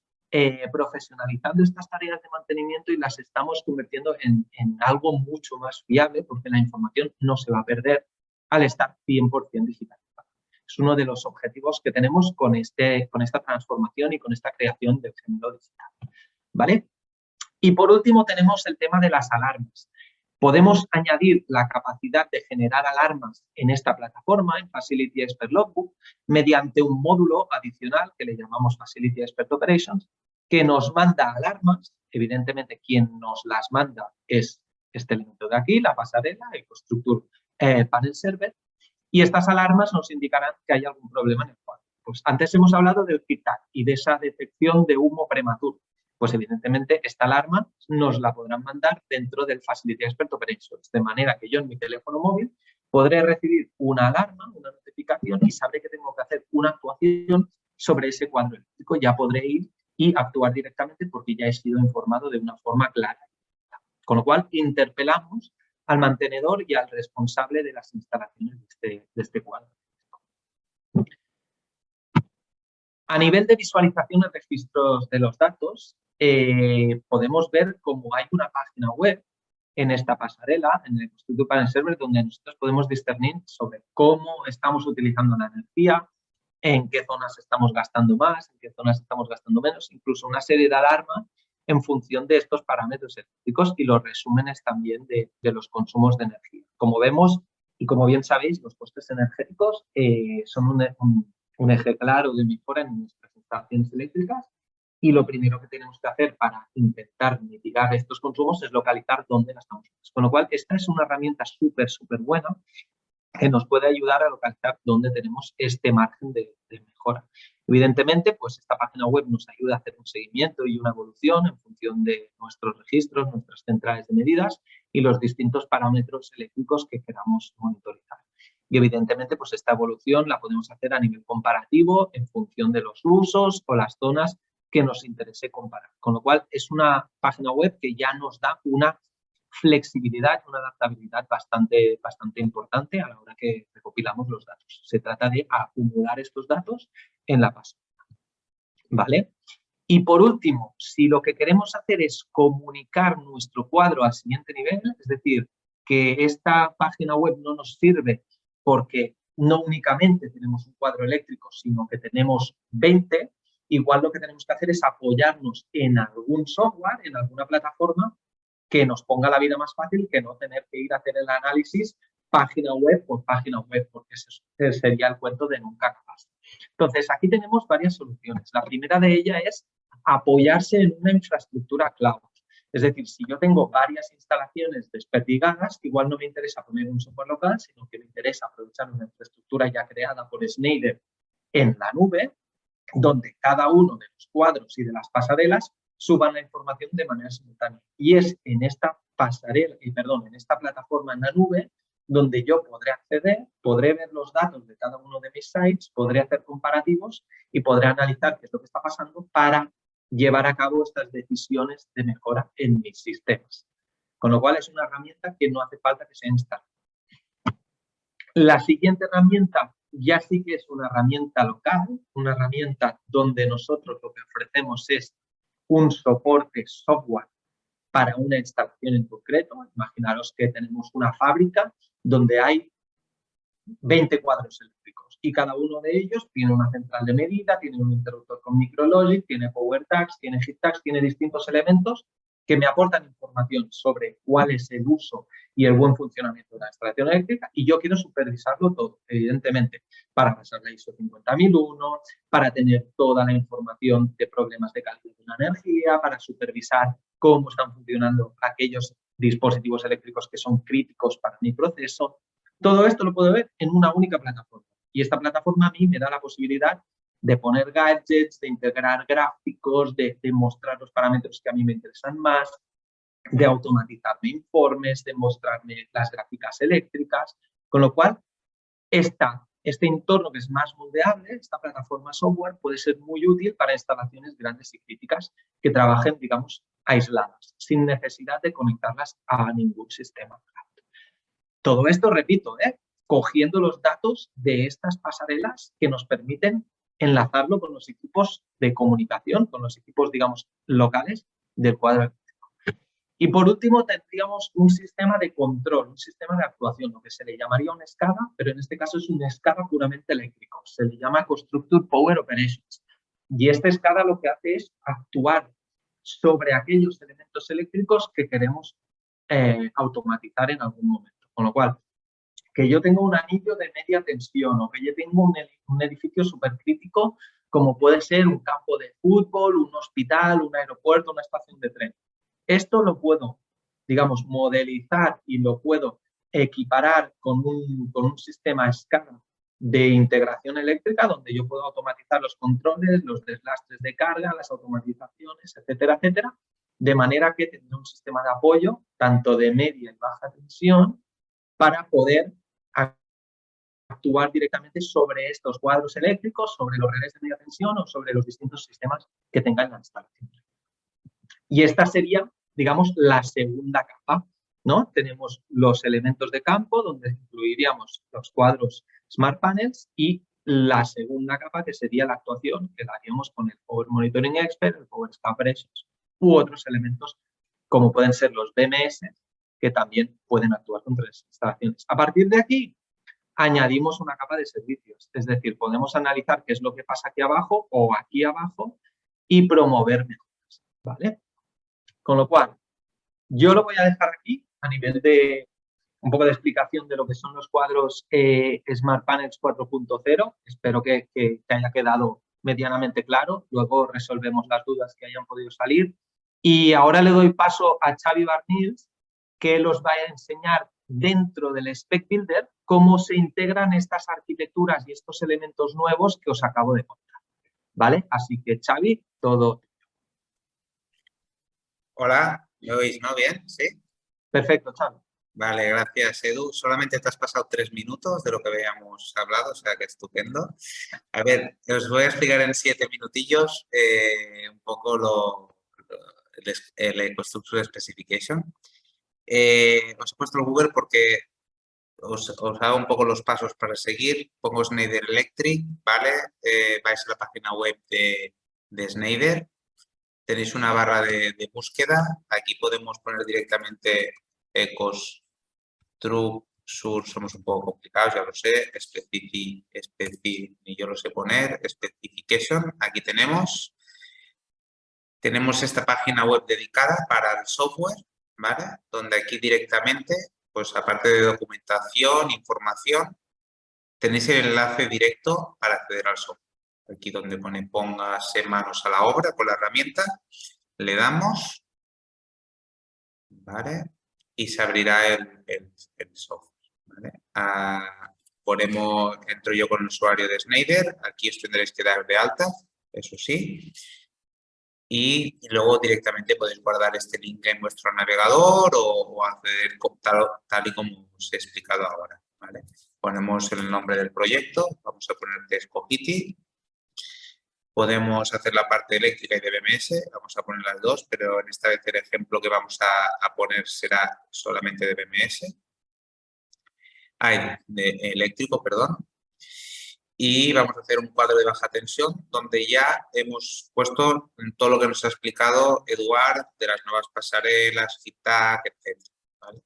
Speaker 3: profesionalizando estas tareas de mantenimiento y las estamos convirtiendo en algo mucho más fiable porque la información no se va a perder al estar 100% digitalizada. Es uno de los objetivos que tenemos con esta transformación y con esta creación del gemelo digital. ¿Vale? Y por último tenemos el tema de las alarmas. Podemos añadir la capacidad de generar alarmas en esta plataforma, en Facility Expert Logbook, mediante un módulo adicional que le llamamos Facility Expert Operations, que nos manda alarmas. Evidentemente, quien nos las manda es este elemento de aquí, la pasarela, el Constructor Panel Server, y estas alarmas nos indicarán que hay algún problema en el cuadro. Pues antes hemos hablado del tic-tac y de esa detección de humo prematuro. Pues evidentemente esta alarma nos la podrán mandar dentro del Facility Expert Operations, de manera que yo en mi teléfono móvil podré recibir una alarma, una notificación y sabré que tengo que hacer una actuación sobre ese cuadro eléctrico. Ya podré ir y actuar directamente porque ya he sido informado de una forma clara. Con lo cual, interpelamos al mantenedor y al responsable de las instalaciones de este cuadro. A nivel de visualización de registros de los datos, podemos ver cómo hay una página web en esta pasarela, en el Constructor Panel Server, donde nosotros podemos discernir sobre cómo estamos utilizando la energía, en qué zonas estamos gastando más, en qué zonas estamos gastando menos, incluso una serie de alarmas en función de estos parámetros eléctricos y los resúmenes también de los consumos de energía. Como vemos y como bien sabéis, los costes energéticos son un eje claro de mejora en nuestras instalaciones eléctricas y lo primero que tenemos que hacer para intentar mitigar estos consumos es localizar dónde gastamos más. Con lo cual, esta es una herramienta súper buena que nos puede ayudar a localizar dónde tenemos este margen de mejora. Evidentemente, pues esta página web nos ayuda a hacer un seguimiento y una evolución en función de nuestros registros, nuestras centrales de medidas y los distintos parámetros eléctricos que queramos monitorizar. Y evidentemente, pues esta evolución la podemos hacer a nivel comparativo en función de los usos o las zonas que nos interese comparar. Con lo cual, es una página web que ya nos da una flexibilidad y una adaptabilidad bastante importante a la hora que recopilamos los datos. Se trata de acumular estos datos en la pasarela, ¿vale? Y por último, si lo que queremos hacer es comunicar nuestro cuadro al siguiente nivel, es decir, que esta página web no nos sirve porque no únicamente tenemos un cuadro eléctrico, sino que tenemos 20, igual lo que tenemos que hacer es apoyarnos en algún software, en alguna plataforma que nos ponga la vida más fácil que no tener que ir a hacer el análisis página web por página web, porque ese sería el cuento de nunca acabar. Entonces, aquí tenemos varias soluciones. La primera de ellas es apoyarse en una infraestructura cloud. Es decir, si yo tengo varias instalaciones desperdigadas, igual no me interesa poner un software local, sino que me interesa aprovechar una infraestructura ya creada por Schneider en la nube, donde cada uno de los cuadros y de las pasarelas suban la información de manera simultánea. Y es en esta pasarela, en esta plataforma en la nube donde yo podré acceder, podré ver los datos de cada uno de mis sites, podré hacer comparativos y podré analizar qué es lo que está pasando para llevar a cabo estas decisiones de mejora en mis sistemas. Con lo cual es una herramienta que no hace falta que se instale. La siguiente herramienta ya sí que es una herramienta local, una herramienta donde nosotros lo que ofrecemos es un soporte software para una instalación en concreto. Imaginaros que tenemos una fábrica donde hay 20 cuadros eléctricos y cada uno de ellos tiene una central de medida, tiene un interruptor con micrologic, tiene power tags, tiene heat tags, tiene distintos elementos que me aportan información sobre cuál es el uso y el buen funcionamiento de la instalación eléctrica y yo quiero supervisarlo todo, evidentemente, para pasar la ISO 50001, para tener toda la información de problemas de calidad de la energía, para supervisar cómo están funcionando aquellos dispositivos eléctricos que son críticos para mi proceso. Todo esto lo puedo ver en una única plataforma y esta plataforma a mí me da la posibilidad de poner gadgets, de integrar gráficos, de mostrar los parámetros que a mí me interesan más, de automatizarme informes, de mostrarme las gráficas eléctricas, con lo cual este entorno que es más moldeable, esta plataforma software puede ser muy útil para instalaciones grandes y críticas que trabajen, digamos, aisladas, sin necesidad de conectarlas a ningún sistema. Todo esto, repito, cogiendo los datos de estas pasarelas que nos permiten enlazarlo con los equipos de comunicación, con los equipos, digamos, locales del cuadro eléctrico. Y por último, tendríamos un sistema de control, un sistema de actuación, lo que se le llamaría un SCADA, pero en este caso es un SCADA puramente eléctrico. Se le llama Constructor Power Operations. Y este SCADA lo que hace es actuar sobre aquellos elementos eléctricos que queremos automatizar en algún momento. Con lo cual, que yo tengo un anillo de media tensión o que yo tengo un edificio supercrítico como puede ser un campo de fútbol, un hospital, un aeropuerto, una estación de tren. Esto lo puedo, digamos, modelizar y lo puedo equiparar con un sistema SCADA de integración eléctrica donde yo puedo automatizar los controles, los deslastres de carga, las automatizaciones, etcétera, etcétera, de manera que tendré un sistema de apoyo tanto de media y baja tensión para poder actuar directamente sobre estos cuadros eléctricos, sobre los relés de media tensión o sobre los distintos sistemas que tenga en la instalación. Y esta sería, digamos, la segunda capa, ¿no? Tenemos los elementos de campo, donde incluiríamos los cuadros Smart Panels y la segunda capa, que sería la actuación, que la haríamos con el Power Monitoring Expert, el Power Scan Operations u otros elementos, como pueden ser los BMS, que también pueden actuar contra las instalaciones. A partir de aquí, añadimos una capa de servicios, es decir, podemos analizar qué es lo que pasa aquí abajo o aquí abajo y promover mejoras, ¿vale? Con lo cual, yo lo voy a dejar aquí a nivel de un poco de explicación de lo que son los cuadros Smart Panels 4.0. Espero que te haya quedado medianamente claro. Luego resolvemos las dudas que hayan podido salir. Y ahora le doy paso a Xavi Barnils, que los va a enseñar dentro del Spec Builder cómo se integran estas arquitecturas y estos elementos nuevos que os acabo de contar, ¿vale? Así que, Xavi, todo.
Speaker 2: Hola, ¿me oís, no? ¿Bien? ¿Sí?
Speaker 3: Perfecto, Xavi.
Speaker 2: Vale, gracias, Edu. Solamente te has pasado 3 minutos de lo que habíamos hablado, o sea que estupendo. A ver, os voy a explicar en 7 minutillos un poco el EcoStruxure Specification. Os he puesto el Google porque os hago un poco los pasos para seguir. Pongo Schneider Electric, ¿vale? Vais a la página web de Schneider. Tenéis una barra de búsqueda. Aquí podemos poner directamente EcoStruxure, somos un poco complicados, ya lo sé. Ni yo lo sé poner. Specification, aquí tenemos. Tenemos esta página web dedicada para el software, ¿vale? Donde aquí directamente, pues aparte de documentación, información, tenéis el enlace directo para acceder al software. Aquí donde pone póngase manos a la obra con la herramienta, le damos, ¿vale? Y se abrirá el software, ¿vale? Entro yo con el usuario de Schneider, aquí os tendréis que dar de alta, eso sí. Y luego directamente podéis guardar este link en vuestro navegador o acceder tal y como os he explicado ahora, ¿vale? Ponemos el nombre del proyecto, vamos a poner Tescogiti. Podemos hacer la parte eléctrica y de BMS, vamos a poner las dos, pero en esta vez el ejemplo que vamos a poner será solamente de BMS. De eléctrico, perdón. Y vamos a hacer un cuadro de baja tensión donde ya hemos puesto todo lo que nos ha explicado Eduard de las nuevas pasarelas, FITAC, etc. ¿Vale?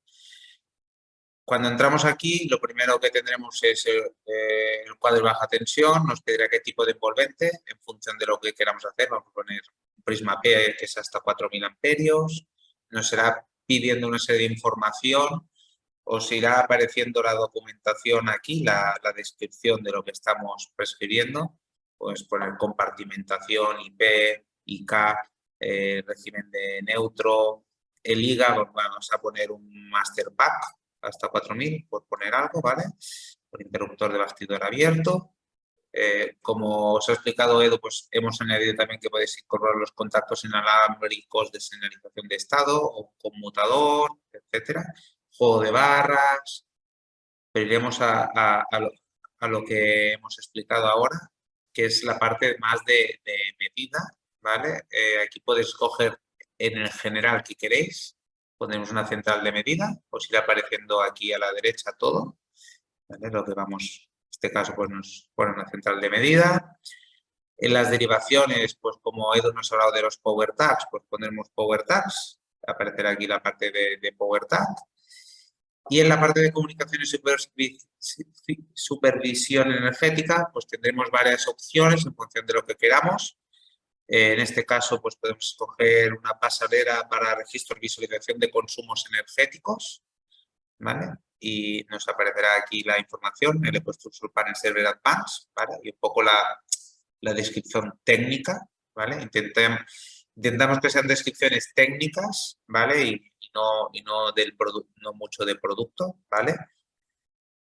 Speaker 2: Cuando entramos aquí, lo primero que tendremos es el cuadro de baja tensión, nos pedirá qué tipo de envolvente en función de lo que queramos hacer. Vamos a poner un prisma P que es hasta 4.000 amperios, nos será pidiendo una serie de información. Os irá apareciendo la documentación aquí, la descripción de lo que estamos prescribiendo. Pues poner compartimentación, IP, IK, régimen de neutro, el IGA, vamos a poner un master pack hasta 4.000, por poner algo, ¿vale? Por interruptor de bastidor abierto. Como os ha explicado Edu, pues hemos añadido también que podéis incorporar los contactos inalámbricos de señalización de estado o conmutador, etcétera. Juego de barras, pero iremos a lo que hemos explicado ahora, que es la parte más de medida, ¿vale? Aquí podéis escoger en el general que queréis, ponemos una central de medida, os irá apareciendo aquí a la derecha todo, ¿vale? Lo que vamos, en este caso, pues nos pone una central de medida. En las derivaciones, pues como Edu nos ha hablado de los Power Tags, pues pondremos Power Tags, aparecerá aquí la parte de Power Tag. Y en la parte de comunicación y supervisión energética, pues tendremos varias opciones en función de lo que queramos. En este caso, pues podemos escoger una pasarela para registro y visualización de consumos energéticos, ¿vale? Y nos aparecerá aquí la información, le he puesto User Panel Server Advanced, ¿vale? Y un poco la descripción técnica, ¿vale? Intentamos que sean descripciones técnicas, ¿vale? Y no no mucho de producto, ¿vale?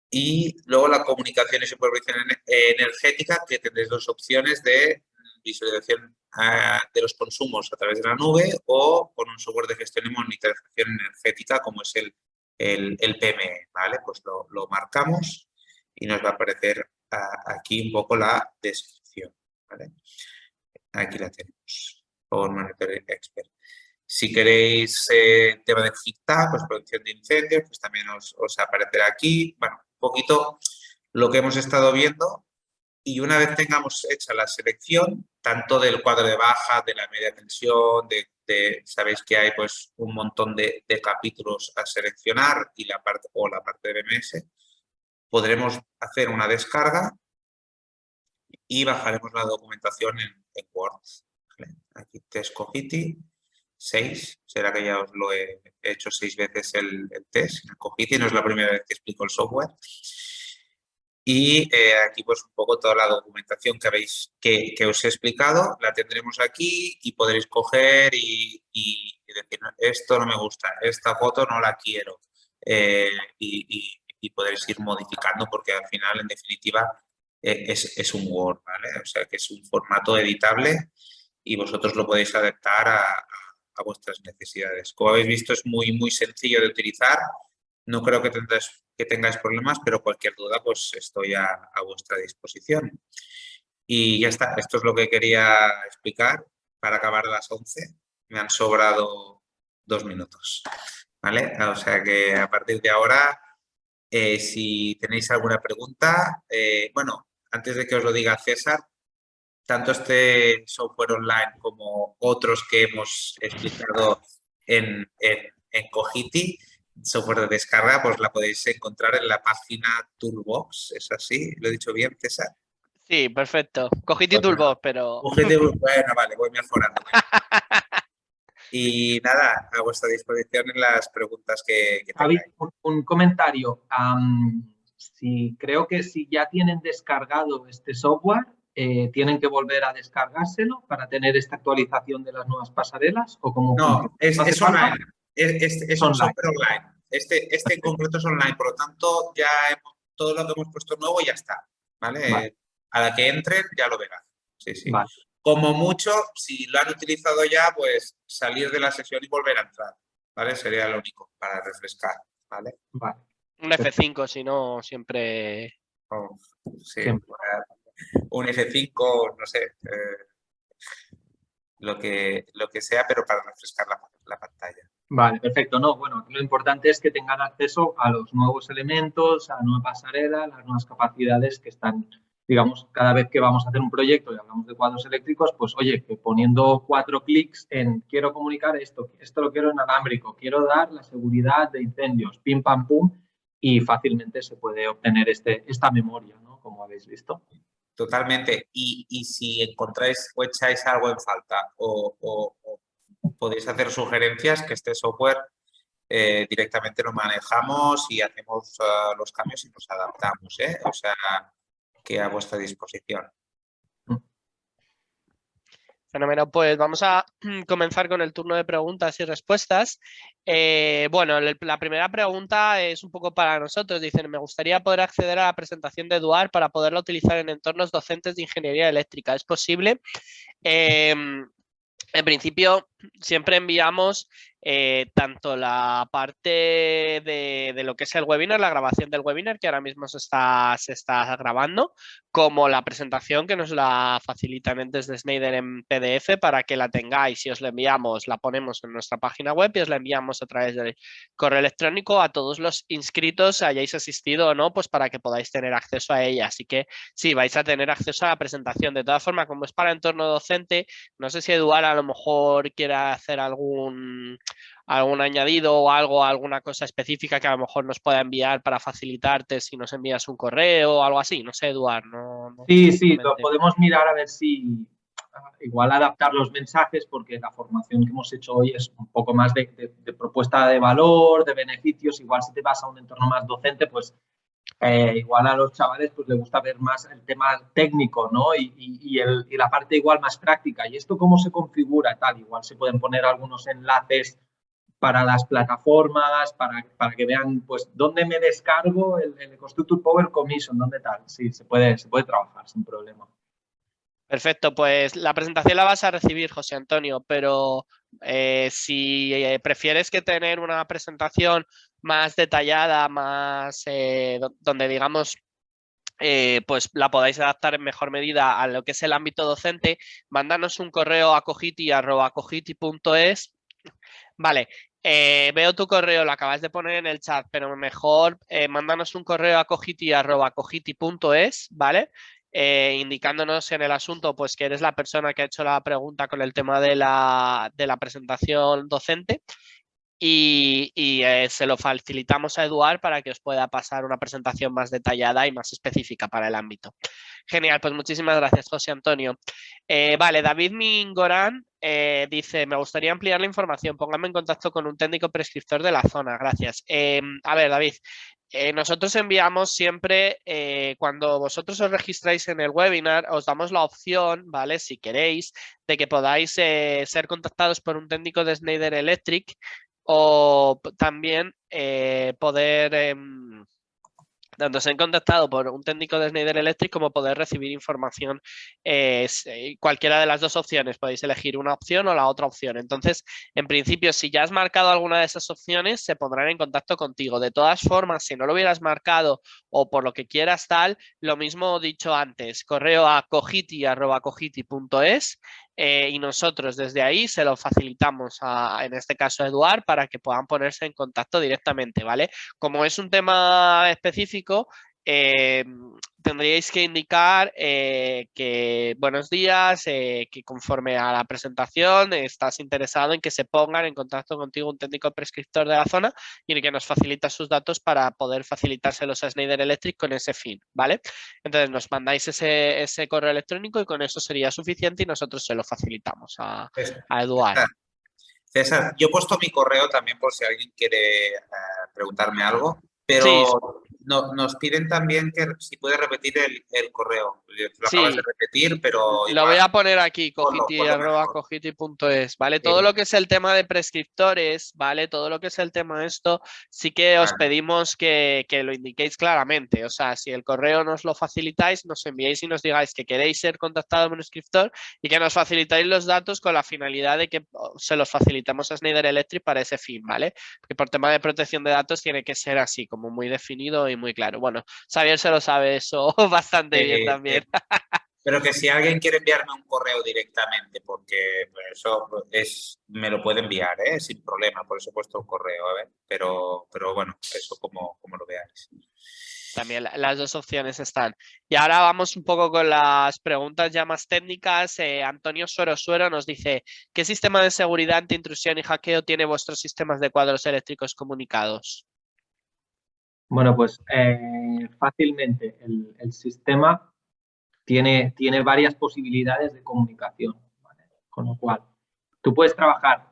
Speaker 2: Y luego la comunicación y supervisión energética, que tendréis dos opciones de visualización de los consumos a través de la nube o con un software de gestión y monitorización energética como es el PME, ¿vale? Pues lo marcamos y nos va a aparecer aquí un poco la descripción, ¿vale? Aquí la tenemos, por Monitoring Expert. Si queréis tema de FICTA, pues prevención de incendios, pues también os aparecerá aquí. Bueno, un poquito lo que hemos estado viendo. Y una vez tengamos hecha la selección, tanto del cuadro de baja, de la media tensión, sabéis que hay pues un montón de capítulos a seleccionar y la parte de BMS, podremos hacer una descarga y bajaremos la documentación en Word. ¿Vale? Aquí test Cogiti 6, será que ya os lo he hecho 6 veces el test. El Cogiti no es la primera vez que explico el software. Y aquí pues un poco toda la documentación que os he explicado, la tendremos aquí y podréis coger y decir, esto no me gusta, esta foto no la quiero y podréis ir modificando porque al final, en definitiva, es un Word, ¿vale? O sea que es un formato editable y vosotros lo podéis adaptar a vuestras necesidades. Como habéis visto, es muy, muy sencillo de utilizar. No creo que tengáis problemas, pero cualquier duda, pues estoy a vuestra disposición. Y ya está, esto es lo que quería explicar para acabar a las 11. Me han sobrado 2 minutos, ¿vale? O sea que a partir de ahora, si tenéis alguna pregunta, bueno, antes de que os lo diga César, tanto este software online como otros que hemos explicado en Cogiti, software de descarga, pues la podéis encontrar en la página Toolbox. ¿Es así? ¿Lo he dicho bien, César?
Speaker 1: Sí, perfecto. Cogiti
Speaker 2: Pues
Speaker 1: Toolbox, pero...
Speaker 2: bueno, vale, voy mejorando. Y nada, a vuestra disposición en las preguntas que
Speaker 3: Javi,
Speaker 2: tengáis.
Speaker 3: un comentario. Creo que si ya tienen descargado este software, ¿tienen que volver a descargárselo para tener esta actualización de las nuevas pasarelas? ¿O cómo funciona?
Speaker 2: No, es online. Es un
Speaker 3: online.
Speaker 2: software online. Este en concreto es online, por lo tanto, ya todo lo que hemos puesto nuevo ya está. ¿Vale? A la que entren ya lo verán. Sí, sí.
Speaker 3: Vale.
Speaker 2: Como mucho, si lo han utilizado ya, pues salir de la sesión y volver a entrar. ¿Vale? Sería lo único para refrescar. ¿Vale?
Speaker 3: Vale.
Speaker 1: Un F5, si no, siempre...
Speaker 2: Oh, sí,
Speaker 3: Siempre.
Speaker 2: un F5, no sé, lo que sea, pero para refrescar la pantalla.
Speaker 3: Vale, perfecto. No, bueno, lo importante es que tengan acceso a los nuevos elementos, a la nueva pasarela, las nuevas capacidades que están, digamos, cada vez que vamos a hacer un proyecto y hablamos de cuadros eléctricos, pues oye, que poniendo 4 clics en quiero comunicar esto lo quiero inalámbrico, quiero dar la seguridad de incendios, pim, pam, pum, y fácilmente se puede obtener esta memoria, ¿no? Como habéis visto.
Speaker 2: Totalmente. Y si encontráis o echáis algo en falta o podéis hacer sugerencias, que este software directamente lo manejamos y hacemos los cambios y nos adaptamos, ¿eh? O sea, que a vuestra disposición.
Speaker 1: Fenómeno, pues vamos a comenzar con el turno de preguntas y respuestas. Bueno, la primera pregunta es un poco para nosotros. Dicen, me gustaría poder acceder a la presentación de Eduard para poderla utilizar en entornos docentes de ingeniería eléctrica. ¿Es posible? En principio, siempre enviamos tanto la parte de lo que es el webinar, la grabación del webinar, que ahora mismo se está grabando, como la presentación que nos la facilitan desde Schneider en PDF para que la tengáis. Si os la enviamos, la ponemos en nuestra página web y os la enviamos a través del correo electrónico a todos los inscritos, hayáis asistido o no, pues para que podáis tener acceso a ella. Así que sí, vais a tener acceso a la presentación. De todas formas, como es para entorno docente, no sé si Eduard a lo mejor quiera hacer algún añadido o alguna cosa específica que a lo mejor nos pueda enviar para facilitarte si nos envías un correo o algo así. No sé, Eduard.
Speaker 3: Sí, lo podemos mirar a ver si igual adaptar los mensajes, porque la formación que hemos hecho hoy es un poco más de propuesta de valor, de beneficios. Igual si te vas a un entorno más docente, pues igual a los chavales pues les gusta ver más el tema técnico, ¿no? Y la parte igual más práctica. ¿Y esto cómo se configura? Tal, igual se pueden poner algunos enlaces para las plataformas, para que vean, pues, dónde me descargo el Constructor Power Commission, dónde tal. Sí, se puede trabajar sin problema.
Speaker 1: Perfecto, pues la presentación la vas a recibir, José Antonio, pero si prefieres que tener una presentación más detallada, más donde digamos pues la podáis adaptar en mejor medida a lo que es el ámbito docente, mándanos un correo a cogiti@cogiti.es. Vale, veo tu correo, lo acabas de poner en el chat, pero mejor mándanos un correo a cogiti@cogiti.es, ¿vale? Indicándonos en el asunto pues que eres la persona que ha hecho la pregunta con el tema de la presentación docente y se lo facilitamos a Eduard para que os pueda pasar una presentación más detallada y más específica para el ámbito. Genial, pues muchísimas gracias, José Antonio. Vale, David Mingorán dice, me gustaría ampliar la información, póngame en contacto con un técnico prescriptor de la zona, gracias. A ver, David, nosotros enviamos siempre, cuando vosotros os registráis en el webinar, os damos la opción, ¿vale? Si queréis, de que podáis ser contactados por un técnico de Schneider Electric o también poder, tanto ser contactado por un técnico de Schneider Electric como poder recibir información. Cualquiera de las dos opciones, podéis elegir una opción o la otra opción. Entonces, en principio, si ya has marcado alguna de esas opciones, se pondrán en contacto contigo. De todas formas, si no lo hubieras marcado o por lo que quieras tal, lo mismo dicho antes, correo a cogiti@cogiti.es y nosotros desde ahí se lo facilitamos en este caso a Eduard para que puedan ponerse en contacto directamente, ¿vale? Como es un tema específico, tendríais que indicar que buenos días, que conforme a la presentación estás interesado en que se pongan en contacto contigo un técnico prescriptor de la zona y que nos facilita sus datos para poder facilitárselos a Schneider Electric con ese fin, ¿vale? Entonces nos mandáis ese correo electrónico y con eso sería suficiente y nosotros se lo facilitamos a Eduard.
Speaker 2: César, yo he puesto mi correo también por si alguien quiere preguntarme algo, pero
Speaker 1: Sí.
Speaker 2: nos piden también que si puede repetir el correo. Lo
Speaker 1: Sí.
Speaker 2: acabas de repetir, pero
Speaker 1: lo voy a poner aquí,
Speaker 2: cogiti@cogiti.es,
Speaker 1: ¿vale? Todo lo que es el tema de prescriptores, ¿vale? Todo lo que es el tema de esto, sí que os pedimos que lo indiquéis claramente. O sea, si el correo nos lo facilitáis, nos enviéis y nos digáis que queréis ser contactado por un prescriptor y que nos facilitáis los datos con la finalidad de que se los facilitamos a Schneider Electric para ese fin, ¿vale? Porque por tema de protección de datos tiene que ser así, como muy definido y muy claro. Bueno, Xavier se lo sabe eso bastante bien también.
Speaker 2: Pero que si alguien quiere enviarme un correo directamente, porque pues, eso me lo puede enviar, sin problema, por eso he puesto un correo, pero bueno, eso como lo veáis.
Speaker 1: También las dos opciones están. Y ahora vamos un poco con las preguntas ya más técnicas. Antonio Suero nos dice, ¿qué sistema de seguridad ante intrusión y hackeo tiene vuestros sistemas de cuadros eléctricos comunicados?
Speaker 3: Bueno, pues fácilmente el sistema tiene varias posibilidades de comunicación, ¿vale? Con lo cual, tú puedes trabajar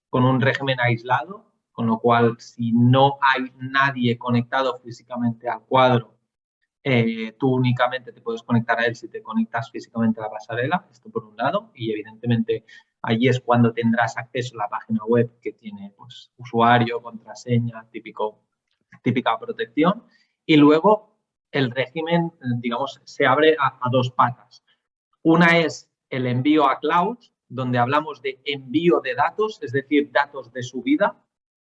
Speaker 3: con un régimen aislado, con lo cual, si no hay nadie conectado físicamente al cuadro, tú únicamente te puedes conectar a él si te conectas físicamente a la pasarela, esto por un lado, y evidentemente allí es cuando tendrás acceso a la página web que tiene pues, usuario, contraseña, típica protección, y luego el régimen, digamos, se abre a dos patas. Una es el envío a cloud, donde hablamos de envío de datos, es decir, datos de subida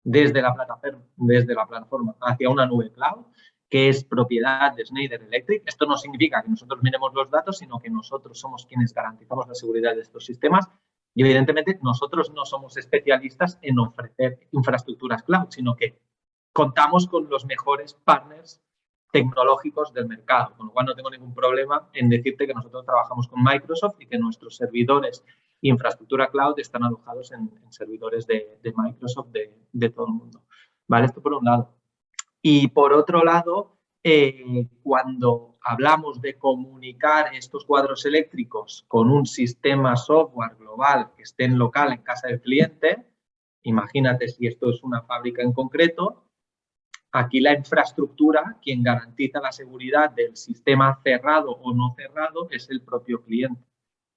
Speaker 3: desde la plataforma hacia una nube cloud, que es propiedad de Schneider Electric. Esto no significa que nosotros miremos los datos, sino que nosotros somos quienes garantizamos la seguridad de estos sistemas. Y evidentemente nosotros no somos especialistas en ofrecer infraestructuras cloud, sino que contamos con los mejores partners tecnológicos del mercado, con lo cual no tengo ningún problema en decirte que nosotros trabajamos con Microsoft y que nuestros servidores e infraestructura cloud están alojados en servidores de Microsoft de todo el mundo. ¿Vale? Esto por un lado. Y por otro lado, cuando hablamos de comunicar estos cuadros eléctricos con un sistema software global que esté en local en casa del cliente, imagínate si esto es una fábrica en concreto, aquí la infraestructura, quien garantiza la seguridad del sistema cerrado o no cerrado, es el propio cliente.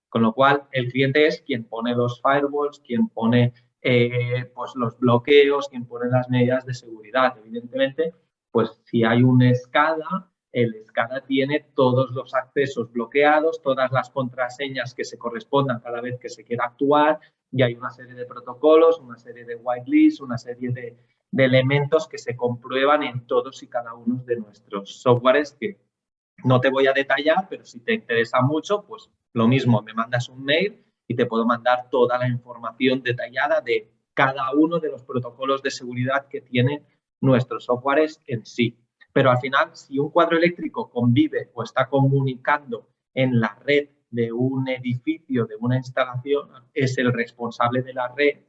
Speaker 3: Con lo cual, el cliente es quien pone los firewalls, quien pone pues los bloqueos, quien pone las medidas de seguridad. Evidentemente, pues si hay un SCADA, el SCADA tiene todos los accesos bloqueados, todas las contraseñas que se correspondan cada vez que se quiera actuar, y hay una serie de protocolos, una serie de whitelists, una serie de elementos que se comprueban en todos y cada uno de nuestros softwares que no te voy a detallar, pero si te interesa mucho, pues lo mismo, me mandas un mail y te puedo mandar toda la información detallada de cada uno de los protocolos de seguridad que tienen nuestros softwares en sí. Pero al final, si un cuadro eléctrico convive o está comunicando en la red de un edificio, de una instalación, es el responsable de la red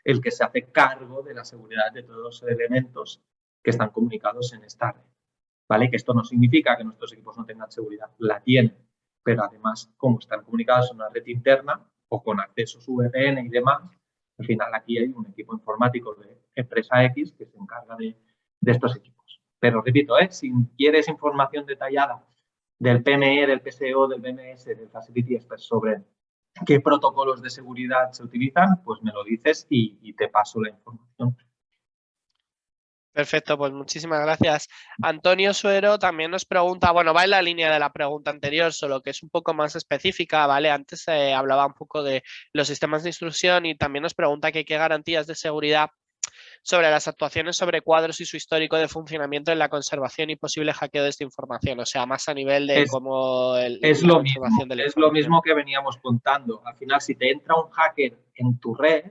Speaker 3: el que se hace cargo de la seguridad de todos los elementos que están comunicados en esta red. ¿Vale? Que esto no significa que nuestros equipos no tengan seguridad, la tienen, pero además, como están comunicados en una red interna o con accesos VPN y demás, al final aquí hay un equipo informático de empresa X que se encarga de estos equipos. Pero repito, si quieres información detallada del PME, del PSO, del BMS, del Facility Expert sobre qué protocolos de seguridad se utilizan, pues me lo dices y te paso la información.
Speaker 1: Perfecto, pues muchísimas gracias. Antonio Suero también nos pregunta, bueno, va en la línea de la pregunta anterior, solo que es un poco más específica, ¿vale? Antes hablaba un poco de los sistemas de instrucción y también nos pregunta que qué garantías de seguridad sobre las actuaciones sobre cuadros y su histórico de funcionamiento en la conservación y posible hackeo de esta información, o sea, más a nivel de cómo
Speaker 3: es
Speaker 1: la
Speaker 3: lo
Speaker 1: conservación
Speaker 3: mismo,
Speaker 1: de la
Speaker 3: es
Speaker 1: información.
Speaker 3: lo mismo que veníamos contando. Al final, si te entra un hacker en tu red,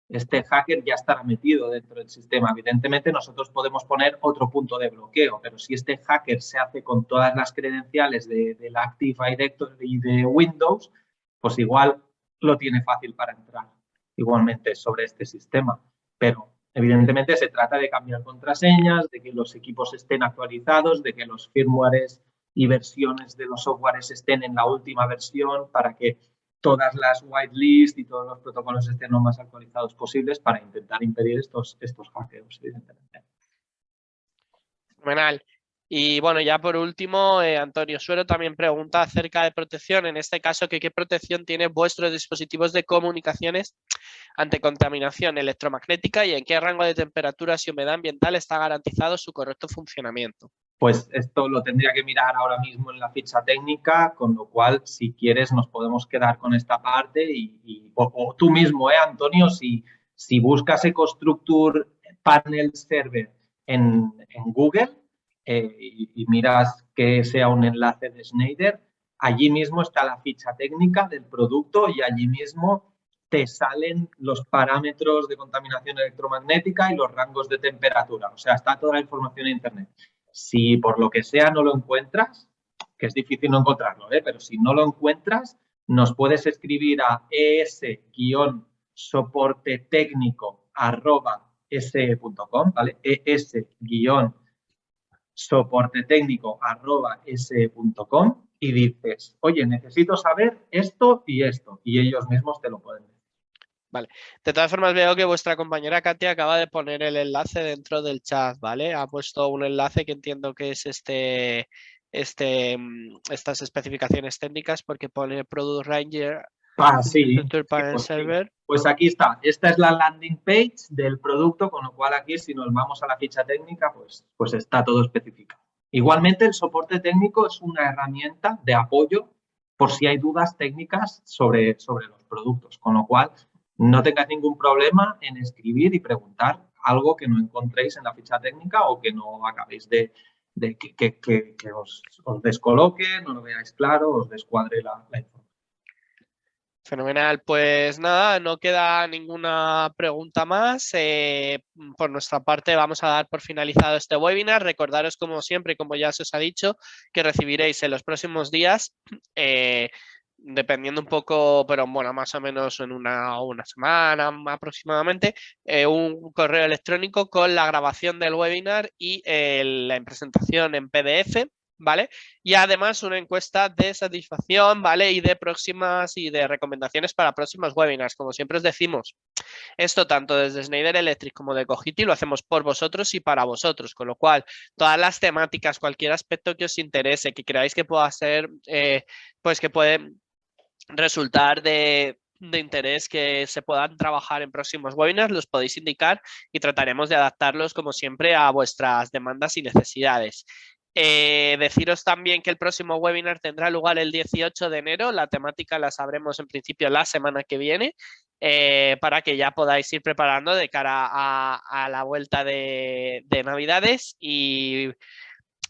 Speaker 3: este hacker ya estará metido dentro del sistema. Evidentemente, nosotros podemos poner otro punto de bloqueo, pero si este hacker se hace con todas las credenciales del Active Directory de Windows, pues igual lo tiene fácil para entrar igualmente sobre este sistema. Pero evidentemente se trata de cambiar contraseñas, de que los equipos estén actualizados, de que los firmwares y versiones de los softwares estén en la última versión para que todas las whitelist y todos los protocolos estén lo más actualizados posibles para intentar impedir estos hackeos, evidentemente.
Speaker 1: Fenomenal. Y bueno, ya por último, Antonio Suero también pregunta acerca de protección, en este caso, que qué protección tienen vuestros dispositivos de comunicaciones ante contaminación electromagnética y en qué rango de temperaturas y humedad ambiental está garantizado su correcto funcionamiento.
Speaker 3: Pues esto lo tendría que mirar ahora mismo en la ficha técnica, con lo cual, si quieres, nos podemos quedar con esta parte o tú mismo, Antonio, si buscas EcoStructure Panel Server en Google y miras que sea un enlace de Schneider, allí mismo está la ficha técnica del producto y allí mismo te salen los parámetros de contaminación electromagnética y los rangos de temperatura. O sea, está toda la información en Internet. Si por lo que sea no lo encuentras, que es difícil no encontrarlo, pero si no lo encuentras, nos puedes escribir a es-soportetécnico@se.com, ¿vale? es-soportetécnico@se.com y dices, oye, necesito saber esto y esto, y ellos mismos te lo pueden decir.
Speaker 1: Vale. De todas formas, veo que vuestra compañera Katia acaba de poner el enlace dentro del chat, ¿vale? Ha puesto un enlace que entiendo que es estas especificaciones técnicas porque pone Product Ranger Panel Server.
Speaker 3: Pues aquí está. Esta es la landing page del producto, con lo cual aquí, si nos vamos a la ficha técnica, pues está todo especificado. Igualmente, el soporte técnico es una herramienta de apoyo por si hay dudas técnicas sobre los productos, con lo cual no tengáis ningún problema en escribir y preguntar algo que no encontréis en la ficha técnica o que no acabéis que os descoloque, no lo veáis claro, os descuadre la información.
Speaker 1: Fenomenal, pues nada, no queda ninguna pregunta más. Por nuestra parte vamos a dar por finalizado este webinar. Recordaros como siempre, como ya se os ha dicho, que recibiréis en los próximos días dependiendo un poco, pero bueno, más o menos en una semana aproximadamente, un correo electrónico con la grabación del webinar y la presentación en PDF, ¿vale? Y además una encuesta de satisfacción, ¿vale? Y de próximas y de recomendaciones para próximos webinars. Como siempre os decimos, esto tanto desde Schneider Electric como de Cogiti lo hacemos por vosotros y para vosotros, con lo cual todas las temáticas, cualquier aspecto que os interese, que creáis que pueda ser, pues que puede resultar de interés que se puedan trabajar en próximos webinars, los podéis indicar y trataremos de adaptarlos como siempre a vuestras demandas y necesidades. Deciros también que el próximo webinar tendrá lugar el 18 de enero, la temática la sabremos en principio la semana que viene, para que ya podáis ir preparando de cara a la vuelta de Navidades. Y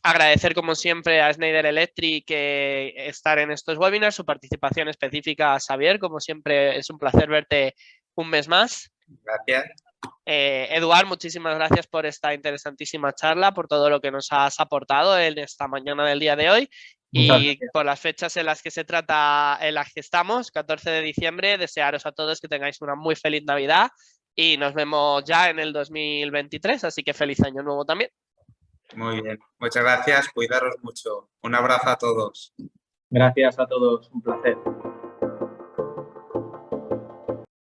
Speaker 1: agradecer como siempre a Schneider Electric estar en estos webinars, su participación específica a Xavier, como siempre es un placer verte un mes más.
Speaker 2: Gracias.
Speaker 1: Eduard, muchísimas gracias por esta interesantísima charla, por todo lo que nos has aportado en esta mañana del día de hoy. Y por las fechas en las que se trata, en las que estamos, 14 de diciembre, desearos a todos que tengáis una muy feliz Navidad y nos vemos ya en el 2023, así que feliz año nuevo también.
Speaker 2: Muy bien, muchas gracias, cuidaros mucho. Un abrazo a todos.
Speaker 3: Gracias a todos, un placer.